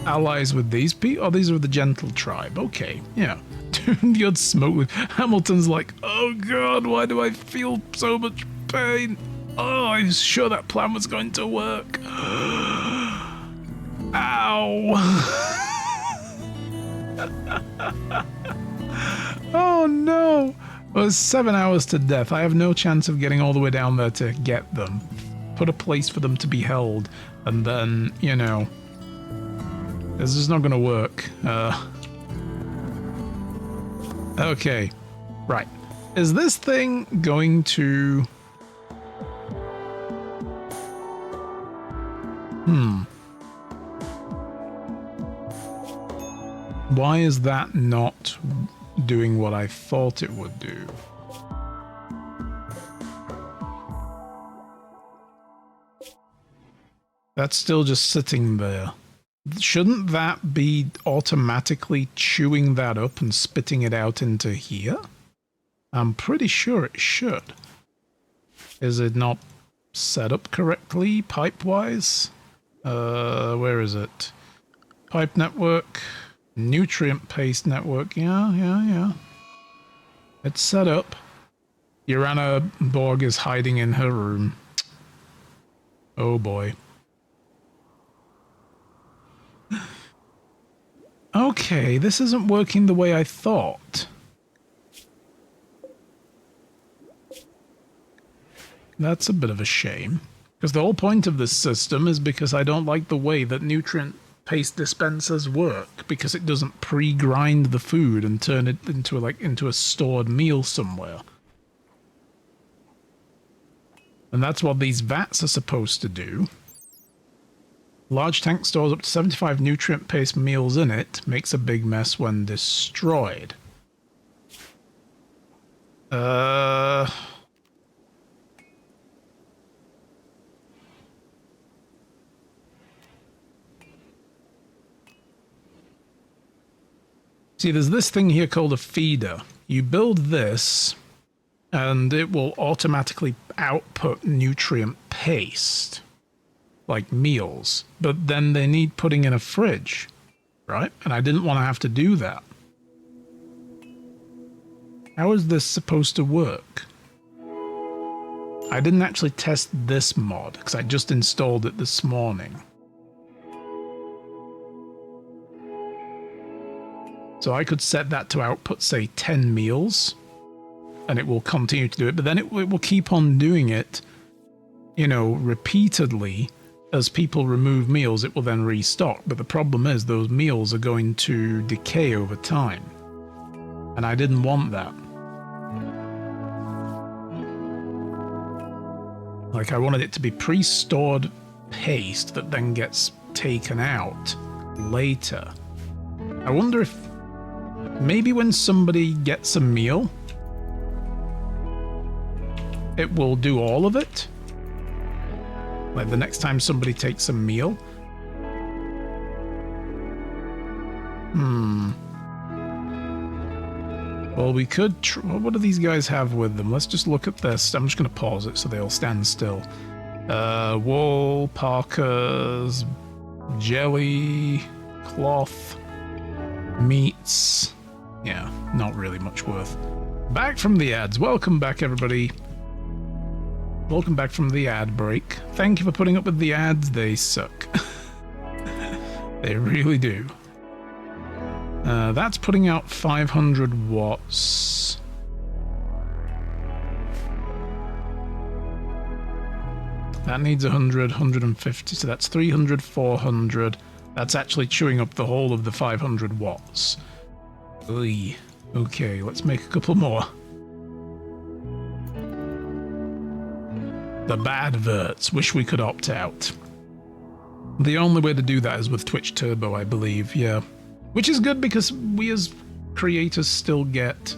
allies with these people. Oh, these are the gentle tribe. Okay, yeah. Dude, you'd smoke with Hamilton's like, oh god, why do I feel so much pain? Oh, I was sure that plan was going to work. Ow. Oh no. Well, it's 7 hours to death. I have no chance of getting all the way down there to get them. Put a place for them to be held, and then, you know, this is not going to work. Okay, right. Is this thing going to... Why is that not doing what I thought it would do? That's still just sitting there. Shouldn't that be automatically chewing that up and spitting it out into here? I'm pretty sure it should. Is it not set up correctly, pipe-wise? Where is it? Pipe network, nutrient paste network. Yeah. It's set up. Urana Borg is hiding in her room. Oh boy. Okay, this isn't working the way I thought. That's a bit of a shame. Because the whole point of this system is because I don't like the way that nutrient paste dispensers work, because it doesn't pre-grind the food and turn it into a stored meal somewhere. And that's what these vats are supposed to do. Large tank stores up to 75 nutrient paste meals in it, makes a big mess when destroyed. See, there's this thing here called a feeder. You build this, and it will automatically output nutrient paste, like meals. But then they need putting in a fridge, right? And I didn't want to have to do that. How is this supposed to work? I didn't actually test this mod, because I just installed it this morning. So I could set that to output, say, 10 meals, and it will continue to do it, but then it will keep on doing it, you know, repeatedly. As people remove meals, it will then restock, but the problem is those meals are going to decay over time, and I didn't want that. Like, I wanted it to be pre-stored paste that then gets taken out later. I wonder if maybe when somebody gets a meal, it will do all of it. Like the next time somebody takes a meal. Well, we could what do these guys have with them? Let's just look at this. I'm just going to pause it so they all stand still. Wool, parkas, jelly, cloth, meats. Yeah, not really much worth. Back from the ads. Welcome back, everybody. Welcome back from the ad break. Thank you for putting up with the ads. They suck. They really do. That's putting out 500 watts. That needs 100, 150, so that's 300, 400. That's actually chewing up the whole of the 500 watts. Oy. Okay, let's make a couple more. The bad verts. Wish we could opt out. The only way to do that is with Twitch Turbo, I believe, yeah. Which is good because we as creators still get,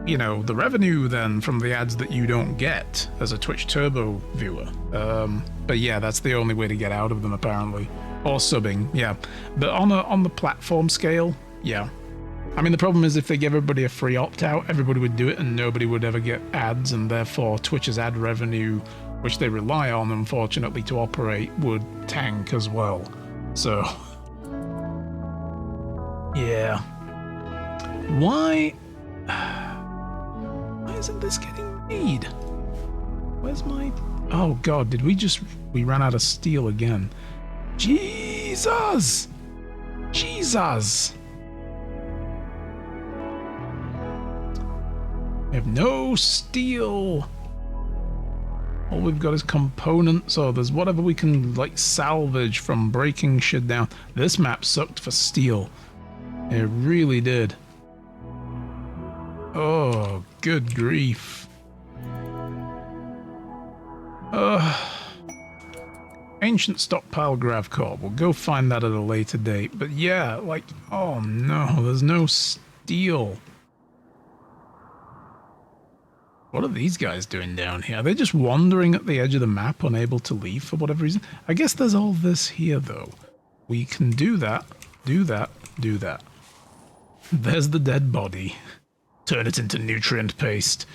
you know, the revenue then from the ads that you don't get as a Twitch Turbo viewer. But yeah, that's the only way to get out of them, apparently. Or subbing, yeah. But on the platform scale, yeah. I mean, the problem is if they give everybody a free opt-out, everybody would do it and nobody would ever get ads, and therefore Twitch's ad revenue, which they rely on, unfortunately, to operate, would tank as well. So, yeah. Why isn't this getting made? Where's my... Oh god, we ran out of steel again. Jesus! Jesus! We have no steel. All we've got is components, or there's whatever we can, like, salvage from breaking shit down. This map sucked for steel. It really did. Oh, good grief. Ancient stockpile Gravcore. We'll go find that at a later date. But yeah, like, oh no, there's no steel. What are these guys doing down here? Are they just wandering at the edge of the map, unable to leave for whatever reason? I guess there's all this here, though. We can do that, do that, do that. There's the dead body. Turn it into nutrient paste.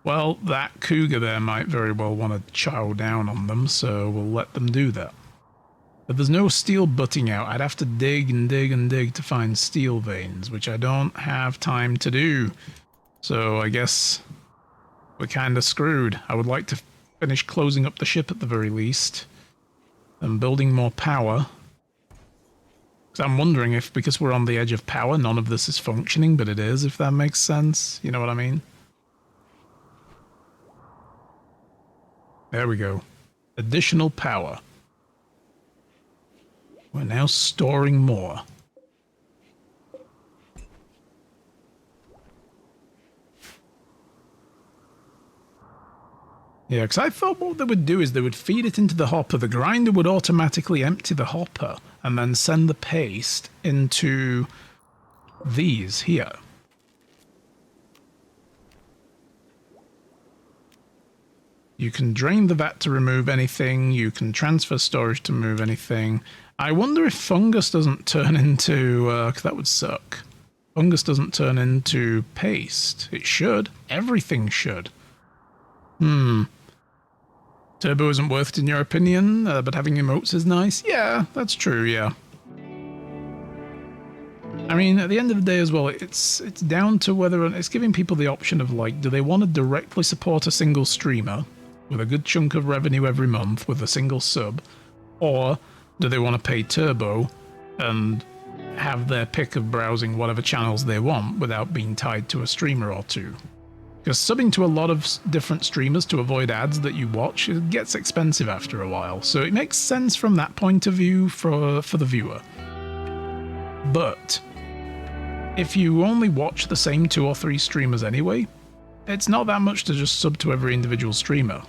Well, that cougar there might very well want to chow down on them, so we'll let them do that. But there's no steel butting out. I'd have to dig and dig and dig to find steel veins, which I don't have time to do. So I guess we're kind of screwed. I would like to finish closing up the ship at the very least, and building more power. So I'm wondering if, because we're on the edge of power, none of this is functioning, but it is, if that makes sense. You know what I mean? There we go. Additional power. We're now storing more. Yeah, because I thought what they would do is they would feed it into the hopper. The grinder would automatically empty the hopper and then send the paste into these here. You can drain the vat to remove anything. You can transfer storage to move anything. I wonder if fungus doesn't turn into... 'cause that would suck. Fungus doesn't turn into paste. It should. Everything should. Turbo isn't worth it in your opinion, but having emotes is nice. Yeah, that's true, yeah. I mean, at the end of the day as well, it's down to whether... It's giving people the option of, like, do they want to directly support a single streamer with a good chunk of revenue every month with a single sub, or do they want to pay Turbo and have their pick of browsing whatever channels they want without being tied to a streamer or two? Because subbing to a lot of different streamers to avoid ads that you watch, it gets expensive after a while. So it makes sense from that point of view for the viewer. But if you only watch the same 2 or 3 streamers anyway, it's not that much to just sub to every individual streamer.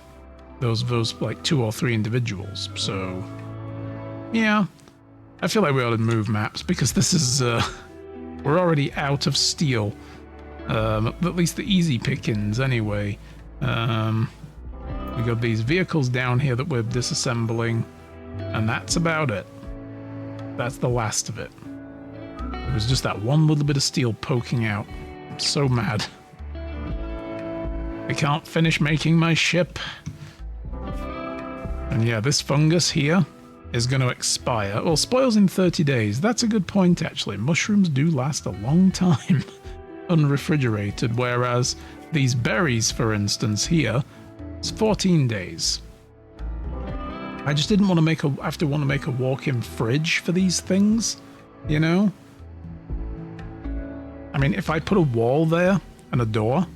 Those like 2 or 3 individuals. So yeah, I feel like we ought to move maps because this is we're already out of steel. At least the easy pickings anyway. We got these vehicles down here that we're disassembling, and that's about it. That's the last of it. It was just that one little bit of steel poking out. I'm so mad. I can't finish making my ship. And yeah, this fungus here is going to expire. Well, spoils in 30 days. That's a good point, actually. Mushrooms do last a long time. Unrefrigerated, whereas these berries, for instance, here, it's 14 days. I just didn't want to have to make a walk-in fridge for these things, you know? I mean, if I put a wall there and a door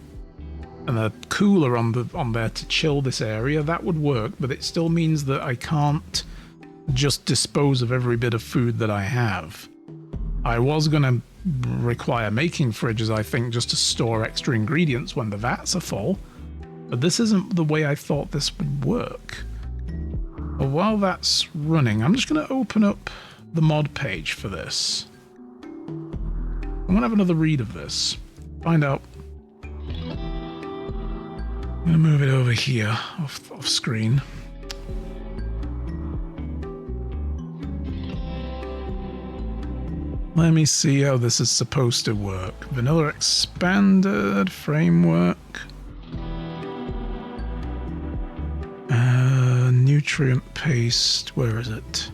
and a cooler on there to chill this area, that would work, but it still means that I can't just dispose of every bit of food that I have. I was going to require making fridges, I think, just to store extra ingredients when the vats are full, but this isn't the way I thought this would work. But while that's running, I'm just going to open up the mod page for this. I'm going to have another read of this, find out. I'm going to move it over here off screen. Let me see how this is supposed to work. Vanilla expanded framework. Nutrient paste. Where is it?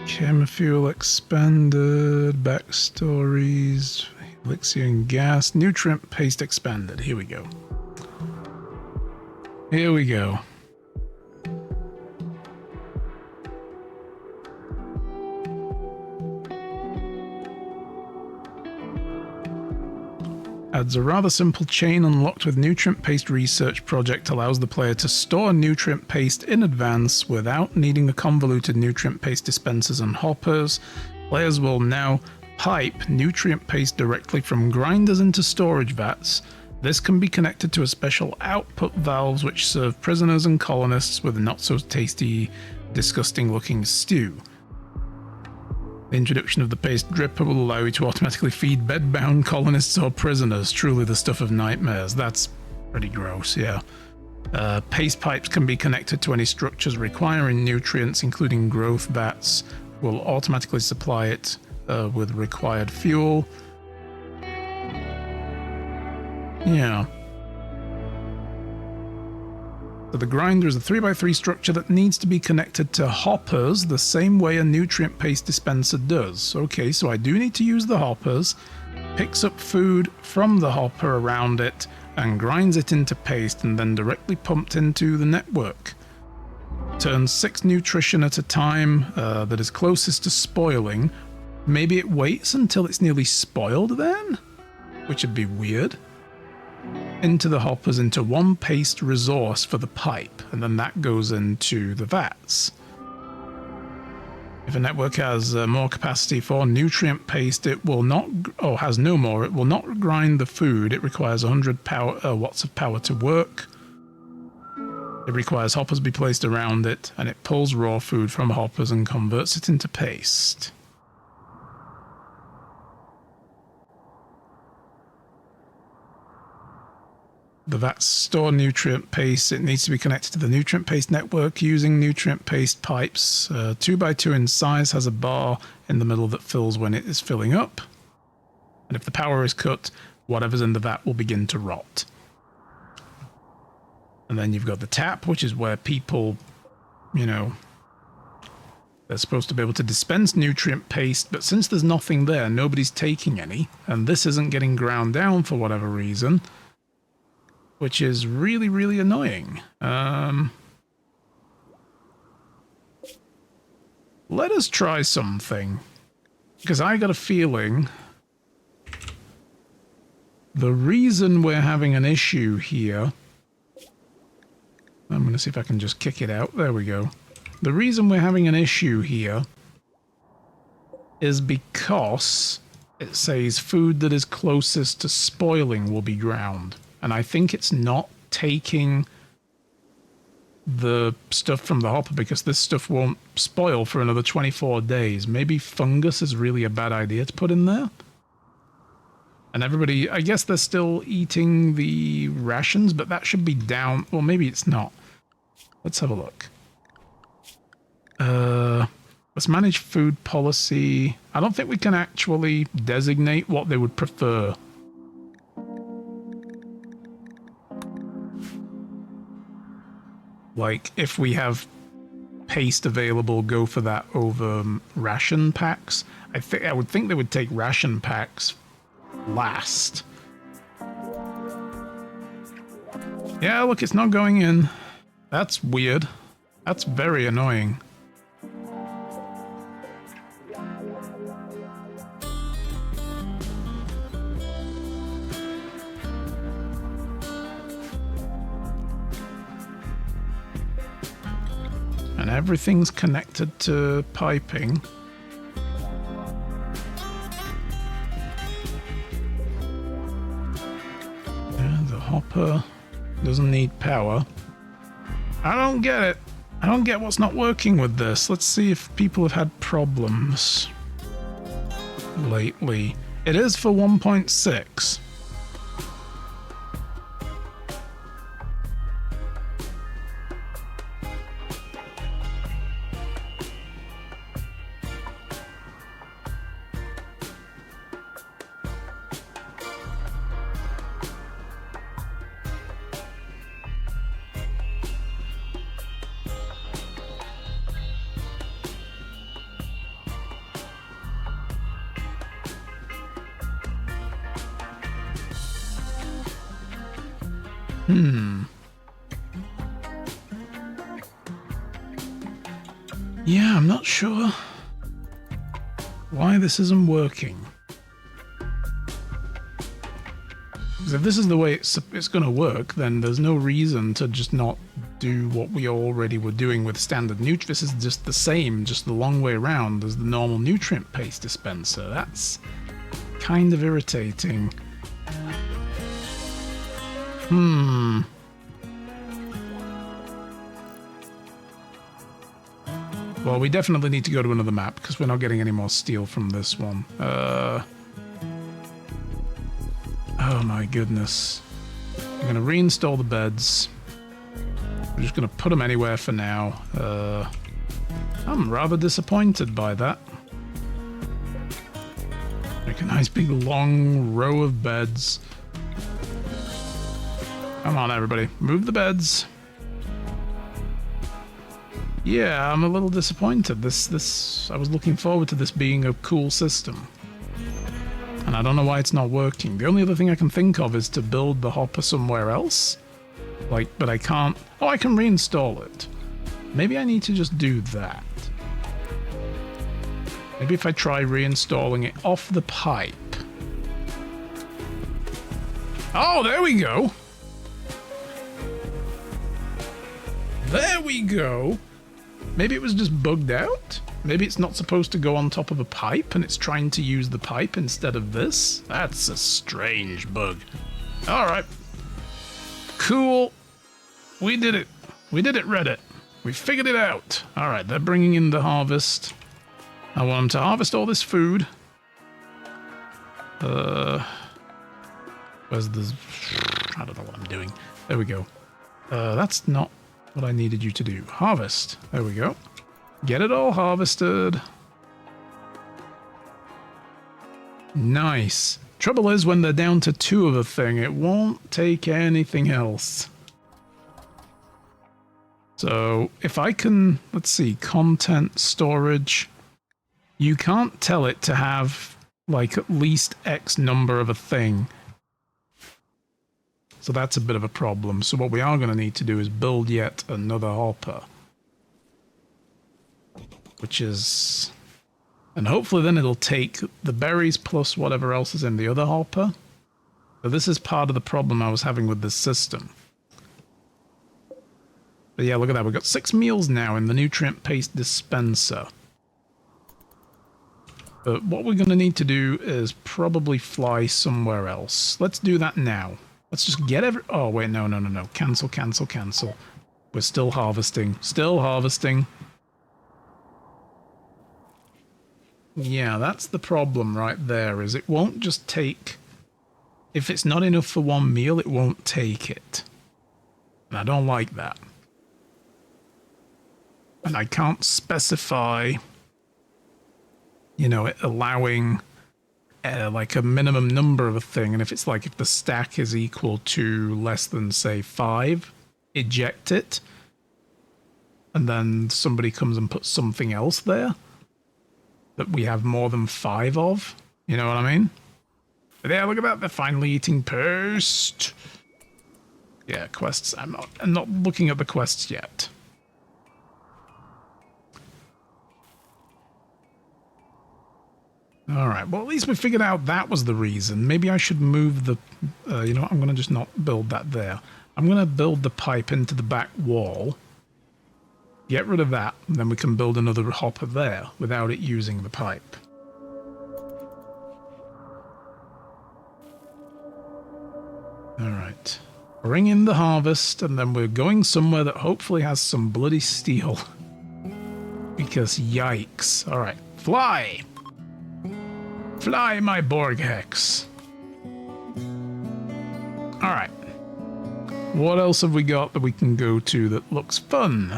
Chemifuel expanded. Backstories. Elixir and gas. Nutrient paste expanded. Here we go. Here we go. Adds a rather simple chain unlocked with nutrient paste research project allows the player to store nutrient paste in advance without needing the convoluted nutrient paste dispensers and hoppers. Players will now pipe nutrient paste directly from grinders into storage vats. This can be connected to a special output valves which serve prisoners and colonists with a not so tasty, disgusting looking stew. The introduction of the paste dripper will allow you to automatically feed bedbound colonists or prisoners. Truly the stuff of nightmares. That's pretty gross, yeah. Paste pipes can be connected to any structures requiring nutrients, including growth vats. Will automatically supply it with required fuel. Yeah. So the grinder is a 3x3 structure that needs to be connected to hoppers the same way a nutrient paste dispenser does. Okay, so I do need to use the hoppers. picks up food from the hopper around it and grinds it into paste and then directly pumped into the network. Turns 6 nutrition at a time that is closest to spoiling. Maybe it waits until it's nearly spoiled then? Which would be weird. Into the hoppers into 1 paste resource for the pipe, and then that goes into the vats. If a network has more capacity for nutrient paste, it will not, or has no more, it will not grind the food. It requires 100 watts of power to work. It requires hoppers be placed around it, and it pulls raw food from hoppers and converts it into paste. The vats store nutrient paste. It needs to be connected to the nutrient paste network using nutrient paste pipes. 2x2 in size, has a bar in the middle that fills when it is filling up. And if the power is cut, whatever's in the vat will begin to rot. And then you've got the tap, which is where people, you know, they're supposed to be able to dispense nutrient paste, but since there's nothing there, nobody's taking any, and this isn't getting ground down for whatever reason, which is really, really annoying. Let us try something, because I got a feeling the reason we're having an issue here, I'm going to see if I can just kick it out. There we go. The reason we're having an issue here is because it says food that is closest to spoiling will be ground. And I think it's not taking the stuff from the hopper because this stuff won't spoil for another 24 days. Maybe fungus is really a bad idea to put in there. And everybody, I guess they're still eating the rations, but that should be down. Well, maybe it's not. Let's have a look. Let's manage food policy. I don't think we can actually designate what they would prefer. Like, if we have paste available, go for that over ration packs. I would think they would take ration packs last. Yeah, look, it's not going in. That's weird. That's very annoying. And everything's connected to piping. Yeah, the hopper doesn't need power. I don't get it. I don't get what's not working with this. Let's see if people have had problems lately. It is for 1.6. Yeah, I'm not sure why this isn't working. Because if this is the way it's going to work, then there's no reason to just not do what we already were doing with standard nutrient. This is just the same, just the long way around as the normal nutrient paste dispenser. That's kind of irritating. Well, we definitely need to go to another map because we're not getting any more steel from this one. Oh my goodness. I'm going to reinstall the beds. We're just going to put them anywhere for now. I'm rather disappointed by that. Make a nice big long row of beds. Come on, everybody. Move the beds. Yeah, I'm a little disappointed. I was looking forward to this being a cool system. And I don't know why it's not working. The only other thing I can think of is to build the hopper somewhere else. Like, but I can't... Oh, I can reinstall it. Maybe I need to just do that. Maybe if I try reinstalling it off the pipe. Oh, there we go. There we go. Maybe it was just bugged out. Maybe it's not supposed to go on top of a pipe and it's trying to use the pipe instead of this. That's a strange bug. All right. Cool. We did it. We did it, Reddit. We figured it out. All right, they're bringing in the harvest. I want them to harvest all this food. Where's the... I don't know what I'm doing. There we go. That's not what I needed you to do. Harvest. There we go. Get it all harvested. Nice. Trouble is, when they're down to 2 of a thing, it won't take anything else. So, if I can, let's see, content storage. You can't tell it to have, like, at least X number of a thing. So that's a bit of a problem. So what we are going to need to do is build yet another hopper. Which is... And hopefully then it'll take the berries plus whatever else is in the other hopper. So this is part of the problem I was having with this system. But yeah, look at that. We've got 6 meals now in the nutrient paste dispenser. But what we're going to need to do is probably fly somewhere else. Let's do that now. Let's just get every... Oh, wait, no. Cancel, cancel, cancel. We're still harvesting. Still harvesting. Yeah, that's the problem right there, is it won't just take... If it's not enough for 1 meal, it won't take it. And I don't like that. And I can't specify, you know, it allowing like a minimum number of a thing. And if it's like, if the stack is equal to less than, say, 5, eject it. And then somebody comes and puts something else there that we have more than 5 of. You know what I mean? But yeah, look at that. They're finally eating paste. Yeah, quests. I'm not looking at the quests yet. Alright, well at least we figured out that was the reason. Maybe I should move the... you know what, I'm going to just not build that there. I'm going to build the pipe into the back wall. Get rid of that, and then we can build another hopper there without it using the pipe. Alright. Bring in the harvest, and then we're going somewhere that hopefully has some bloody steel. Because yikes. Alright, fly! Fly, my Borg Hex. Alright. What else have we got that we can go to that looks fun?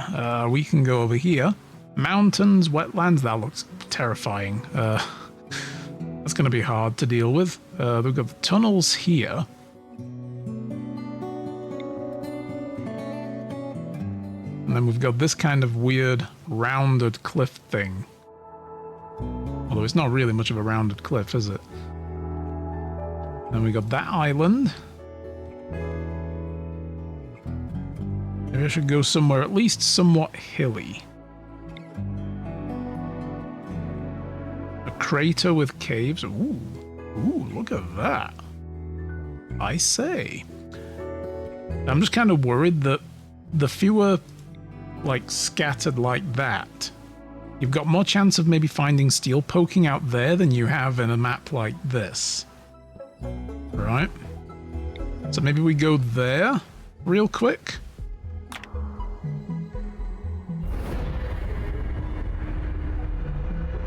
We can go over here. Mountains, wetlands, that looks terrifying. That's going to be hard to deal with. We've got the tunnels here. And then we've got this kind of weird rounded cliff thing. Although it's not really much of a rounded cliff, is it? Then we got that island. Maybe I should go somewhere at least somewhat hilly. A crater with caves. Ooh, look at that. I say. I'm just kind of worried that the fewer, like, scattered like that, you've got more chance of maybe finding steel poking out there than you have in a map like this. Right? So maybe we go there real quick.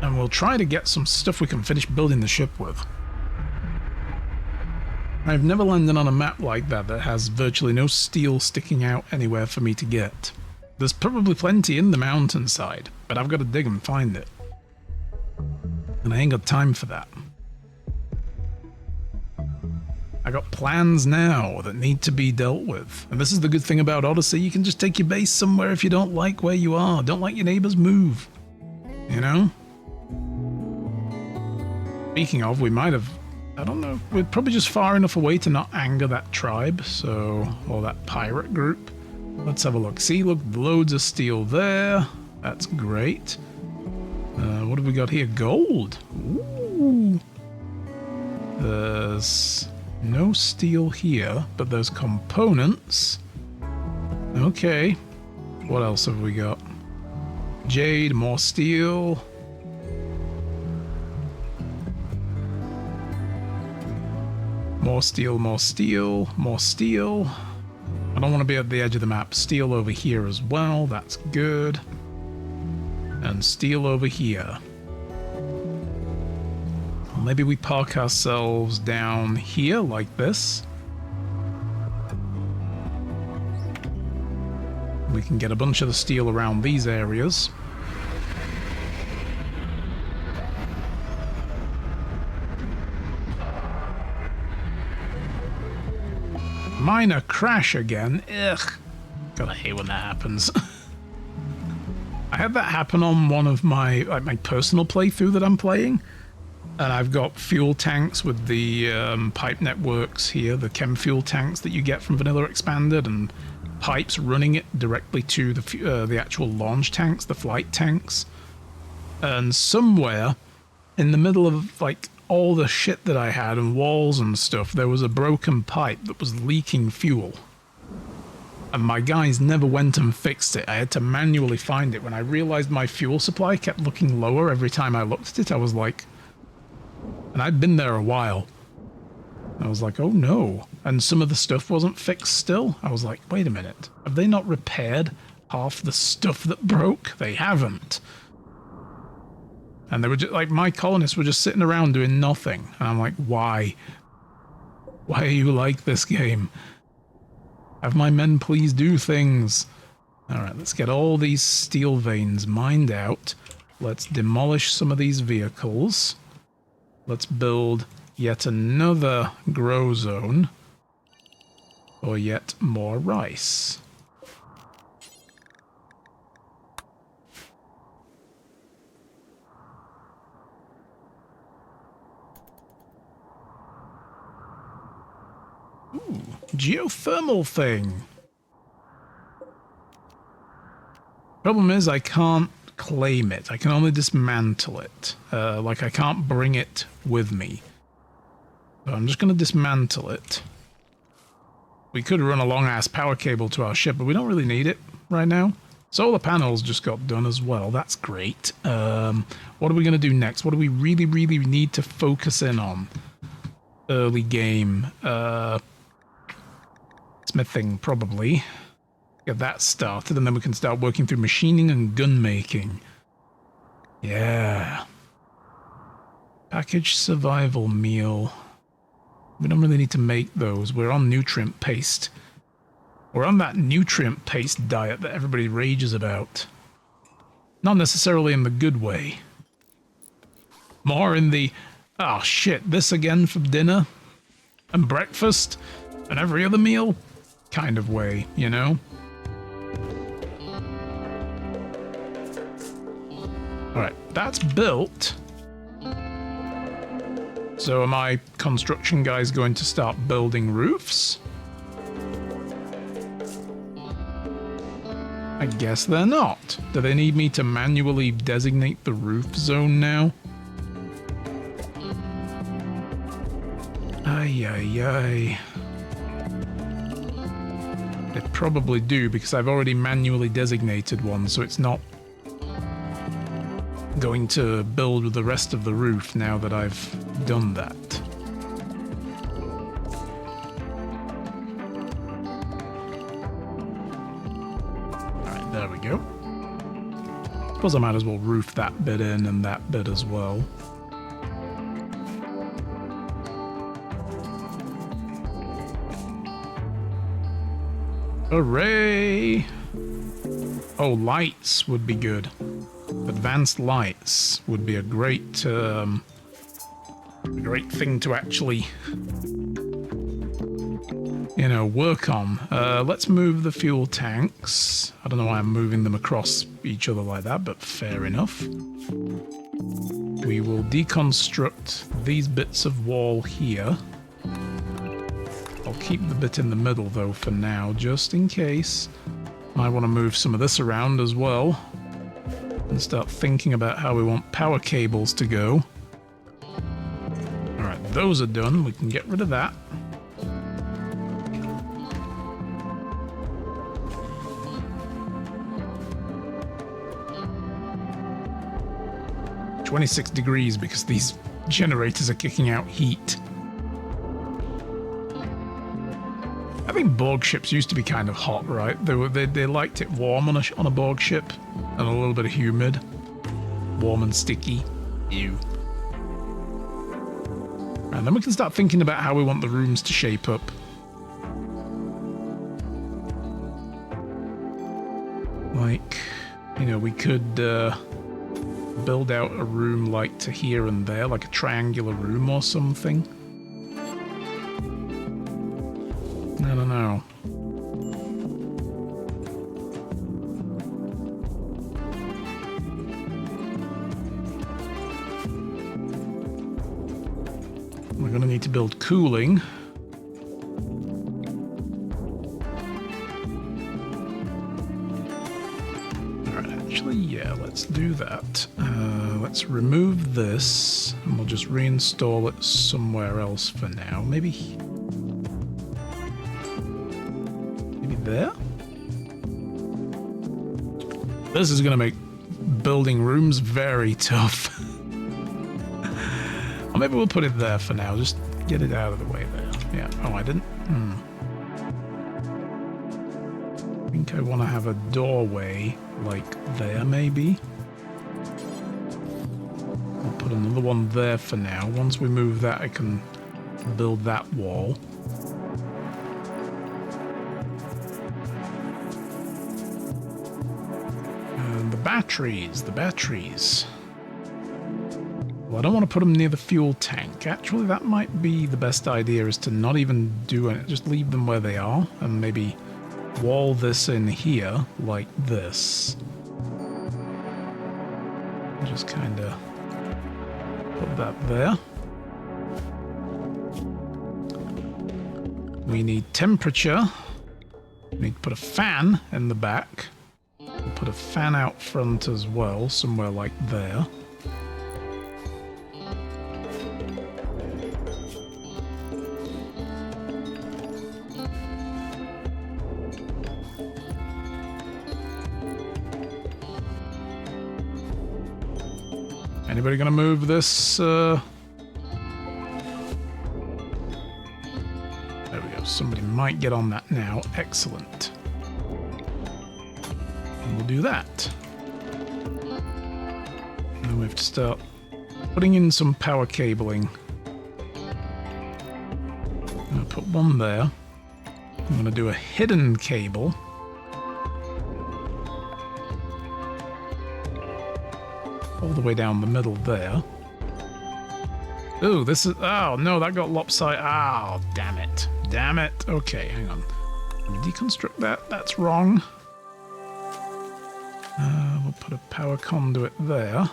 And we'll try to get some stuff we can finish building the ship with. I've never landed on a map like that that has virtually no steel sticking out anywhere for me to get. There's probably plenty in the mountainside, but I've got to dig and find it. And I ain't got time for that. I got plans now that need to be dealt with. And this is the good thing about Odyssey, you can just take your base somewhere if you don't like where you are. Don't let your neighbors move. You know? Speaking of, we might have I don't know. We're probably just far enough away to not anger that tribe, so... or that pirate group. Let's have a look. See, look, loads of steel there. That's great. What have we got here? Gold! Ooh! There's no steel here, but there's components. Okay. What else have we got? Jade, more steel. More steel, more steel, more steel. I don't want to be at the edge of the map. Steel over here as well. That's good. And steel over here. Maybe we park ourselves down here like this. We can get a bunch of the steel around these areas. Minor crash again. Ugh. Gotta hate when that happens. I had that happen on one of my my personal playthrough that I'm playing. And I've got fuel tanks with the pipe networks here, the chem fuel tanks that you get from Vanilla Expanded, and pipes running it directly to the actual launch tanks, the flight tanks. And somewhere in the middle of like all the shit that I had and walls and stuff, there was a broken pipe that was leaking fuel. And my guys never went and fixed it. I had to manually find it. When I realized my fuel supply kept looking lower every time I looked at it, I was like... And I'd been there a while. I was like, oh no. And some of the stuff wasn't fixed still. I was like, wait a minute. Have they not repaired half the stuff that broke? They haven't. And they were just like, my colonists were just sitting around doing nothing. And I'm like, why? Why are you like this game? Have my men please do things. Alright, let's get all these steel veins mined out. Let's demolish some of these vehicles. Let's build yet another grow zone for yet more rice. Ooh, geothermal thing. Problem is I can't claim it. I can only dismantle it. Like I can't bring it with me. So I'm just going to dismantle it. We could run a long-ass power cable to our ship, but we don't really need it right now. Solar panels just got done as well. That's great. What are we going to do next? What do we really, really need to focus in on? Early game. Smithing, probably. Get that started, and then we can start working through machining and gun making. Yeah. Packaged survival meal. We don't really need to make those. We're on nutrient paste. We're on that nutrient paste diet that everybody rages about. Not necessarily in the good way. More in the, oh shit, this again for dinner and breakfast and every other meal kind of way, you know? Alright, that's built. So are my construction guys going to start building roofs? I guess they're not. Do they need me to manually designate the roof zone now? Ay, ay, ay. They probably do, because I've already manually designated one, so it's not going to build with the rest of the roof now that I've done that. Alright, there we go. Suppose I might as well roof that bit in and that bit as well. Hooray! Oh, lights would be good. Advanced lights would be a great thing to actually, you know, work on. Let's move the fuel tanks. I don't know why I'm moving them across each other like that, but fair enough. We will deconstruct these bits of wall here. I'll keep the bit in the middle though for now, just in case. I want to move some of this around as well and start thinking about how we want power cables to go. Alright, those are done. We can get rid of that. 26 degrees because these generators are kicking out heat. I think Borg ships used to be kind of hot, right? They liked it warm on a Borg ship and a little bit of humid. Warm and sticky. Ew. And then we can start thinking about how we want the rooms to shape up. Like, you know, we could build out a room like to here and there, like a triangular room or something. I don't know. We're going to need to build cooling. Yeah, let's do that. Let's remove this, and we'll just reinstall it somewhere else for now. Maybe there? This is going to make building rooms very tough. Or maybe we'll put it there for now. Just get it out of the way there. Yeah. Oh, I didn't? I think I want to have a doorway like there, maybe. I'll put another one there for now. Once we move that, I can build that wall. And the batteries. Well, I don't want to put them near the fuel tank. Actually, that might be the best idea, is to not even do it. Just leave them where they are, and maybe wall this in here like this. Just kind of put that there. We need temperature. We need to put a fan in the back. We'll put a fan out front as well, somewhere like there. Anybody gonna move this? There we go. Somebody might get on that now. Excellent. And we'll do that. Now we have to start putting in some power cabling. I'm gonna put one there. I'm gonna do a hidden cable. All the way down the middle there. Ooh, this is... Oh, no, that got lopsided. Oh, damn it. Damn it. Okay, hang on. Let me deconstruct that. That's wrong. We'll put a power conduit there.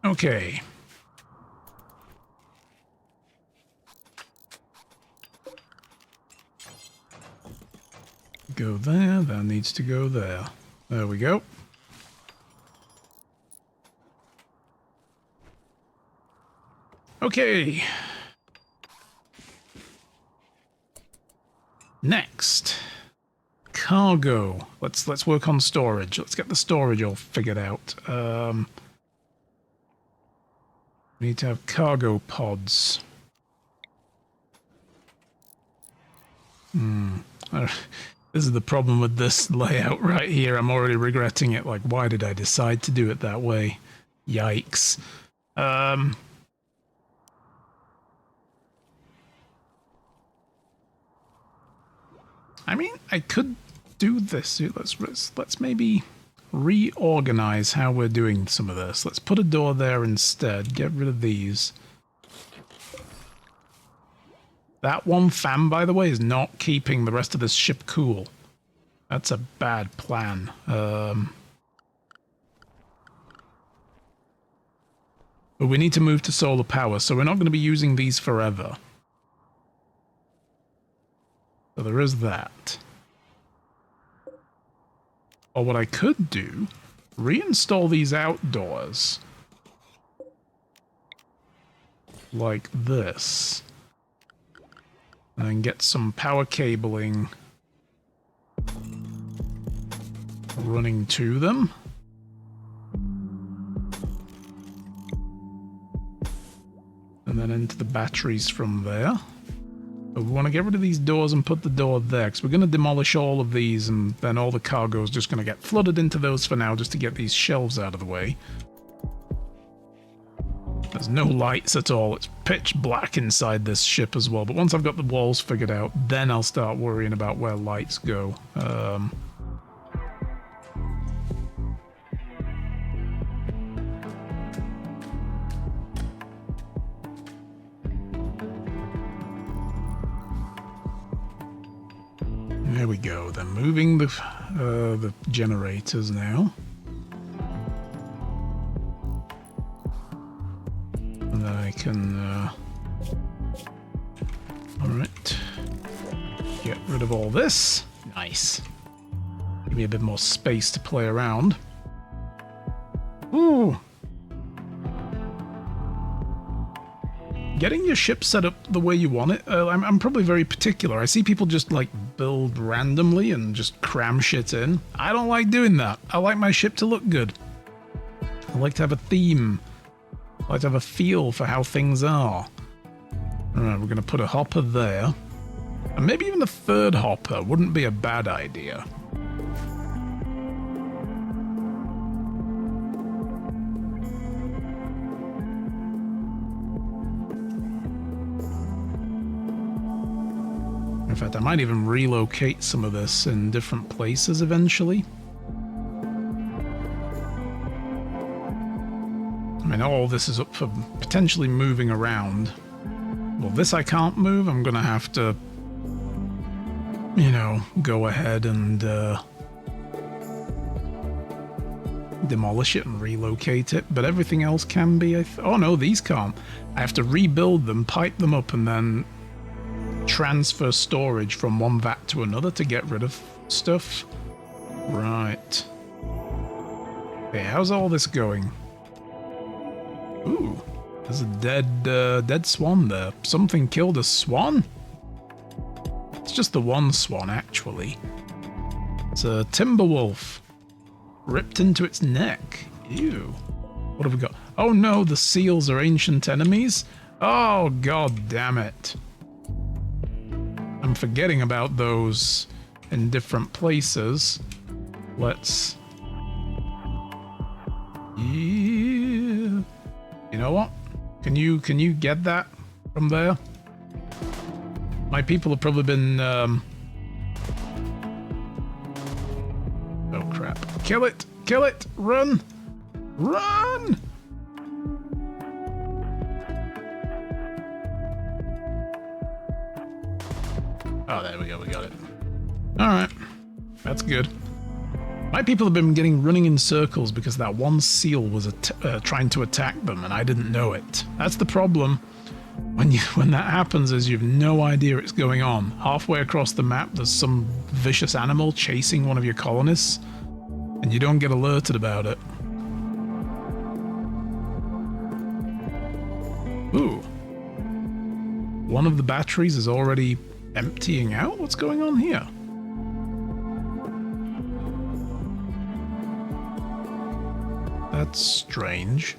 Okay. Go there, that needs to go there. There we go. Okay. Next. Cargo. Let's work on storage. Let's get the storage all figured out. We need to have cargo pods. This is the problem with this layout right here. I'm already regretting it. Like, why did I decide to do it that way? Yikes. I mean, I could do this. Let's maybe reorganize how we're doing some of this. Let's put a door there instead. Get rid of these. That one fan, by the way, is not keeping the rest of this ship cool. That's a bad plan. But we need to move to solar power, so we're not going to be using these forever. So there is that. Or what I could do, reinstall these outdoors. Like this. And then get some power cabling running to them. And then into the batteries from there. But we want to get rid of these doors and put the door there, because we're going to demolish all of these, and then all the cargo is just going to get flooded into those for now, just to get these shelves out of the way. There's no lights at all. It's pitch black inside this ship as well. But once I've got the walls figured out, then I'll start worrying about where lights go. There we go. They're moving the generators now. And then I can, alright, get rid of all this. Nice. Give me a bit more space to play around. Ooh. Getting your ship set up the way you want it, I'm probably very particular. I see people just like build randomly and just cram shit in. I don't like doing that. I like my ship to look good. I like to have a theme. I like to have a feel for how things are. Alright, we're going to put a hopper there. And maybe even a third hopper wouldn't be a bad idea. In fact, I might even relocate some of this in different places eventually. I mean, all this is up for potentially moving around. Well, this I can't move. I'm going to have to, you know, go ahead and demolish it and relocate it. But everything else can be. Oh, no, these can't. I have to rebuild them, pipe them up, and then transfer storage from one vat to another to get rid of stuff. Right. Hey, how's all this going? Ooh, there's a dead swan there. Something killed a swan? It's just the one swan, actually. It's a timber wolf. Ripped into its neck. Ew. What have we got? Oh no, the seals are ancient enemies? Oh, god damn it. I'm forgetting about those in different places. Let's... Yeah. You know what? Can you get that from there? My people have probably been... Oh crap. Kill it! Kill it! Run! Run! Oh, there we go, we got it. Alright. That's good. My people have been running in circles because that one seal was trying to attack them and I didn't know it. That's the problem. When that happens is you have no idea it's going on. Halfway across the map there's some vicious animal chasing one of your colonists and you don't get alerted about it. Ooh. One of the batteries is already emptying out? What's going on here? That's strange.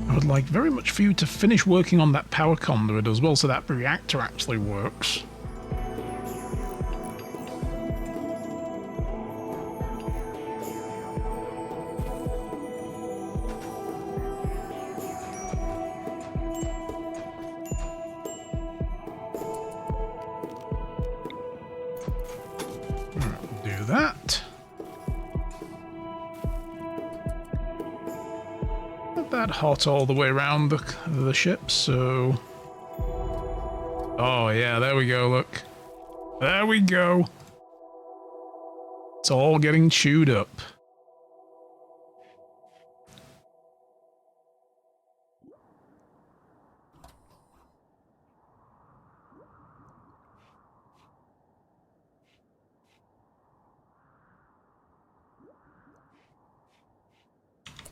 I would like very much for you to finish working on that power conduit as well so that reactor actually works. that hot all the way around the ship, so... Oh yeah, there we go, look. There we go. It's all getting chewed up.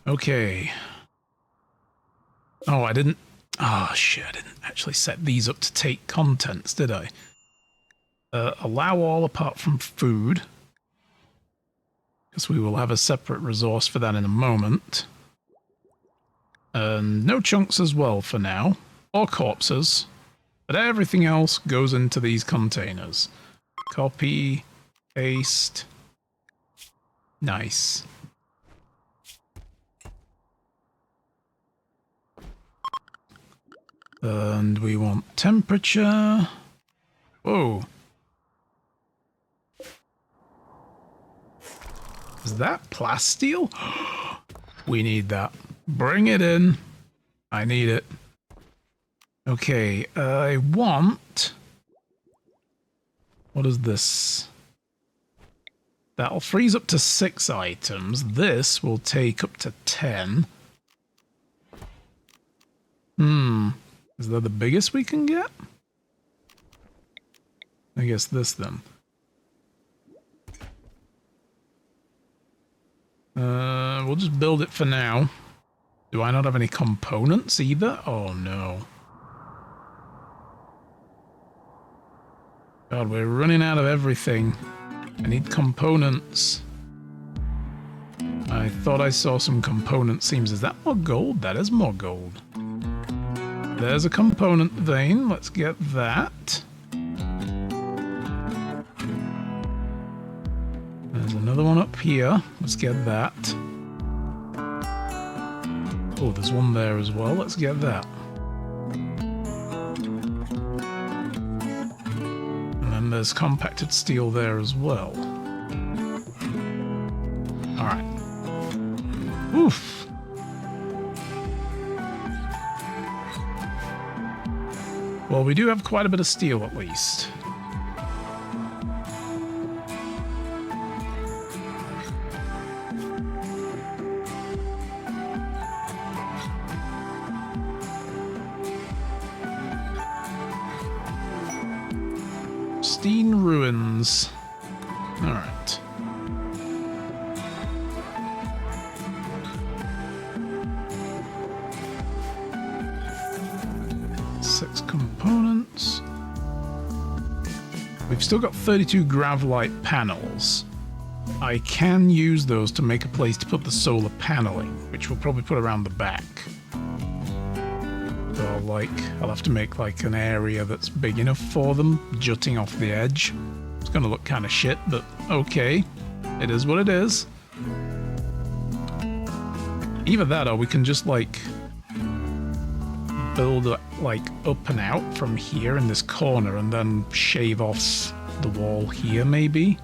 Okay. Oh, I didn't... Oh, shit, I didn't actually set these up to take contents, did I? Allow all apart from food. Because we will have a separate resource for that in a moment. And no chunks as well for now. Or corpses. But everything else goes into these containers. Copy. Paste. Nice. And we want temperature. Whoa. Is that plasteel? We need that. Bring it in. I need it. Okay, I want... What is this? That'll freeze up to 6 items. This will take up to 10. Is that the biggest we can get? I guess this then. We'll just build it for now. Do I not have any components either? Oh no. God, we're running out of everything. I need components. I thought I saw some component seams. Is that more gold? That is more gold. There's a component vein. Let's get that. There's another one up here. Let's get that. Oh, there's one there as well. Let's get that. And then there's compacted steel there as well. Alright. Oof. Well, we do have quite a bit of steel, at least. Pristine ruins. All right. Six components. We've still got 32 Gravlite panels. I can use those to make a place to put the solar paneling, which we'll probably put around the back. So I'll have to make like an area that's big enough for them, jutting off the edge. It's gonna look kind of shit, but okay. It is what it is. Either that or we can just like build like up and out from here in this corner and then shave off the wall here maybe.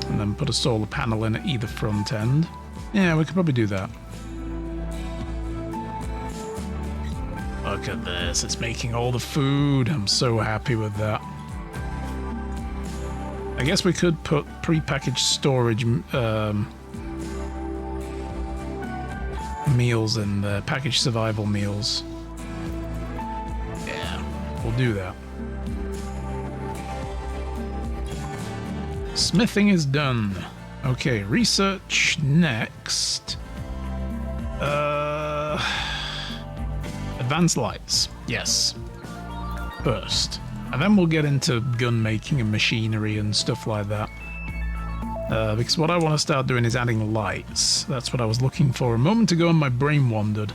And then put a solar panel in at either front end. Yeah, we could probably do that. Look at this, it's making all the food. I'm so happy with that. I guess we could put pre-packaged storage meals in there, packaged survival meals. Yeah, we'll do that. Smithing is done. Okay, research next. Advanced lights. Yes. First. And then we'll get into gun making and machinery and stuff like that. Because what I want to start doing is adding lights. That's what I was looking for a moment ago and my brain wandered.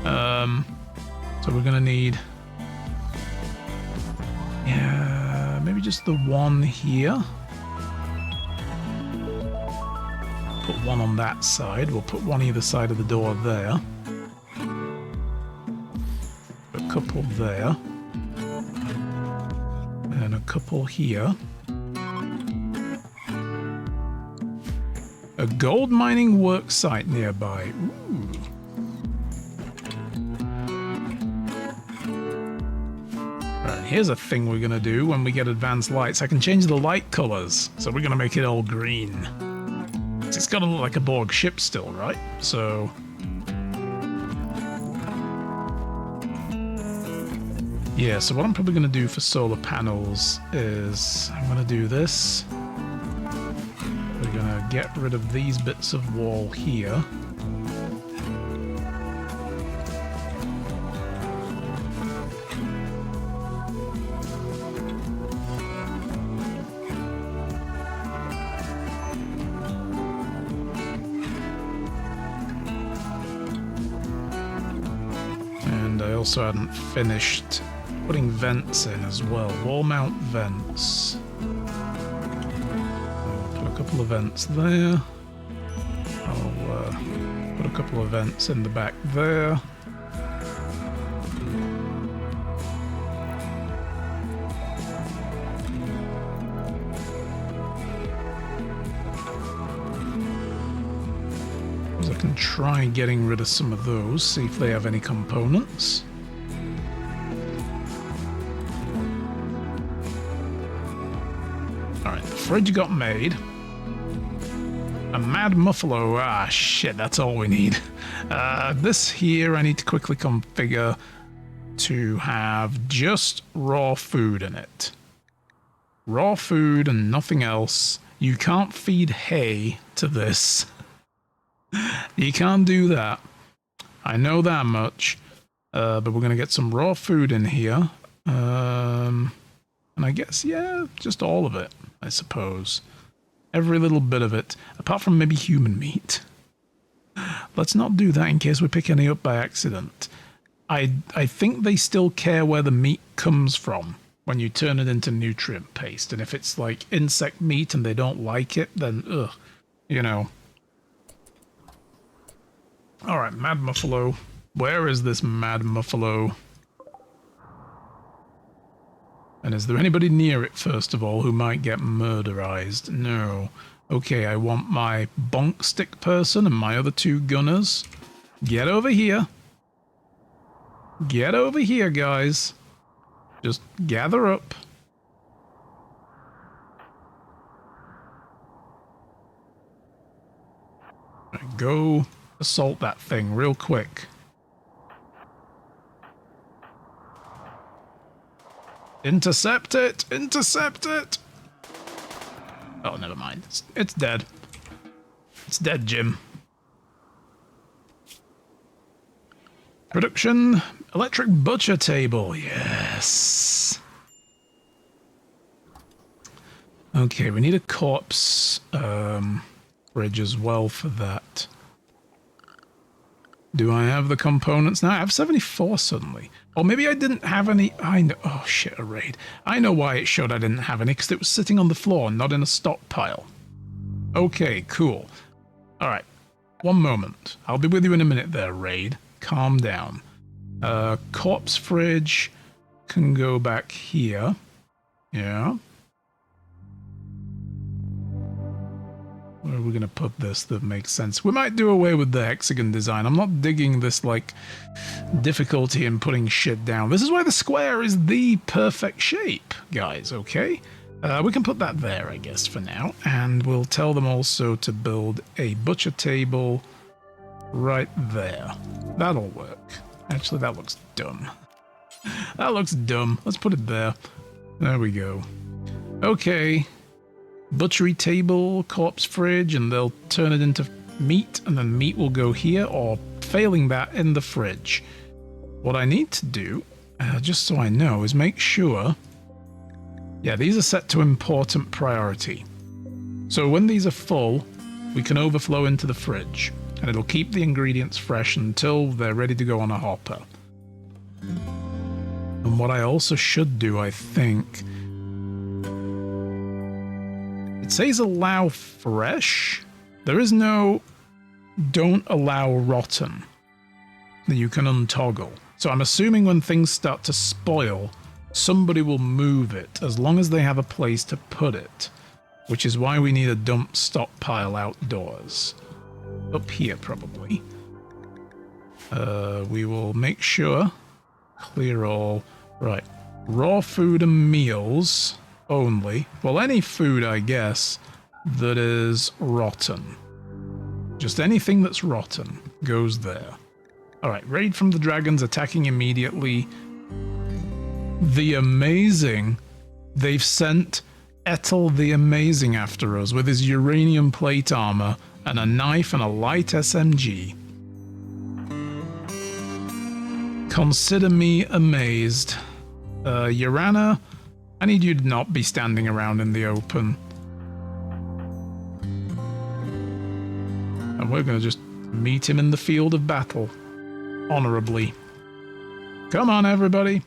So we're going to need... Yeah, maybe just the one here. Put one on that side. We'll put one either side of the door there. A couple there. And a couple here. A gold mining work site nearby. Ooh. Right, here's a thing we're gonna do when we get advanced lights. I can change the light colors, so we're gonna make it all green. It's gotta look like a Borg ship still, right? So... yeah, so what I'm probably gonna do for solar panels is... I'm gonna do this. We're gonna get rid of these bits of wall here. And I also hadn't finished putting vents in as well. Wall mount vents. I'll put a couple of vents there. I'll put a couple of vents in the back there. I can try getting rid of some of those, see if they have any components. Alright, the fridge got made. A mad muffalo, ah shit, that's all we need. This here I need to quickly configure to have just raw food in it. Raw food and nothing else. You can't feed hay to this. You can't do that. I know that much. But we're going to get some raw food in here. And I guess, yeah, just all of it, I suppose. Every little bit of it. Apart from maybe human meat. Let's not do that in case we pick any up by accident. I think they still care where the meat comes from when you turn it into nutrient paste. And if it's like insect meat and they don't like it, then, ugh, you know... Alright, Mad Muffalo. Where is this Mad Muffalo? And is there anybody near it, first of all, who might get murderized? No. Okay, I want my bonk stick person and my other two gunners. Get over here. Get over here, guys. Just gather up. Go... assault that thing real quick. Intercept it! Intercept it! Oh, never mind. It's dead. It's dead, Jim. Production. Electric butcher table. Yes. Okay, we need a corpse fridge as well for that. Do I have the components now? I have 74 suddenly. Or maybe I didn't have any. I know. Oh shit, a raid. I know why it showed I didn't have any, because it was sitting on the floor, not in a stockpile. Okay, cool. Alright. One moment. I'll be with you in a minute there, raid. Calm down. Corpse fridge can go back here. Yeah. Where are we going to put this that makes sense? We might do away with the hexagon design. I'm not digging this, like, difficulty in putting shit down. This is why the square is the perfect shape, guys, okay? We can put that there, I guess, for now. And we'll tell them also to build a butcher table right there. That'll work. Actually, that looks dumb. That looks dumb. Let's put it there. There we go. Okay. Butchery table, corpse fridge, and they'll turn it into meat, and then meat will go here, or failing that, in the fridge. What I need to do, just so I know, is make sure... yeah, these are set to important priority. So when these are full, we can overflow into the fridge, and it'll keep the ingredients fresh until they're ready to go on a hopper. And what I also should do, I think... it says allow fresh. There is no don't allow rotten that you can untoggle. So I'm assuming when things start to spoil, somebody will move it as long as they have a place to put it. which is why we need a dump stockpile outdoors. Up here, probably. We will make sure. Clear all. Right. Raw food and meals only. Well, any food, I guess, that is rotten. Just anything that's rotten goes there. Alright, raid from the dragons, attacking immediately. The Amazing. They've sent Ethel the Amazing after us with his uranium plate armor and a knife and a light SMG. Consider me amazed. Urana, I need you to not be standing around in the open. And we're going to just meet him in the field of battle. Honorably. Come on, everybody.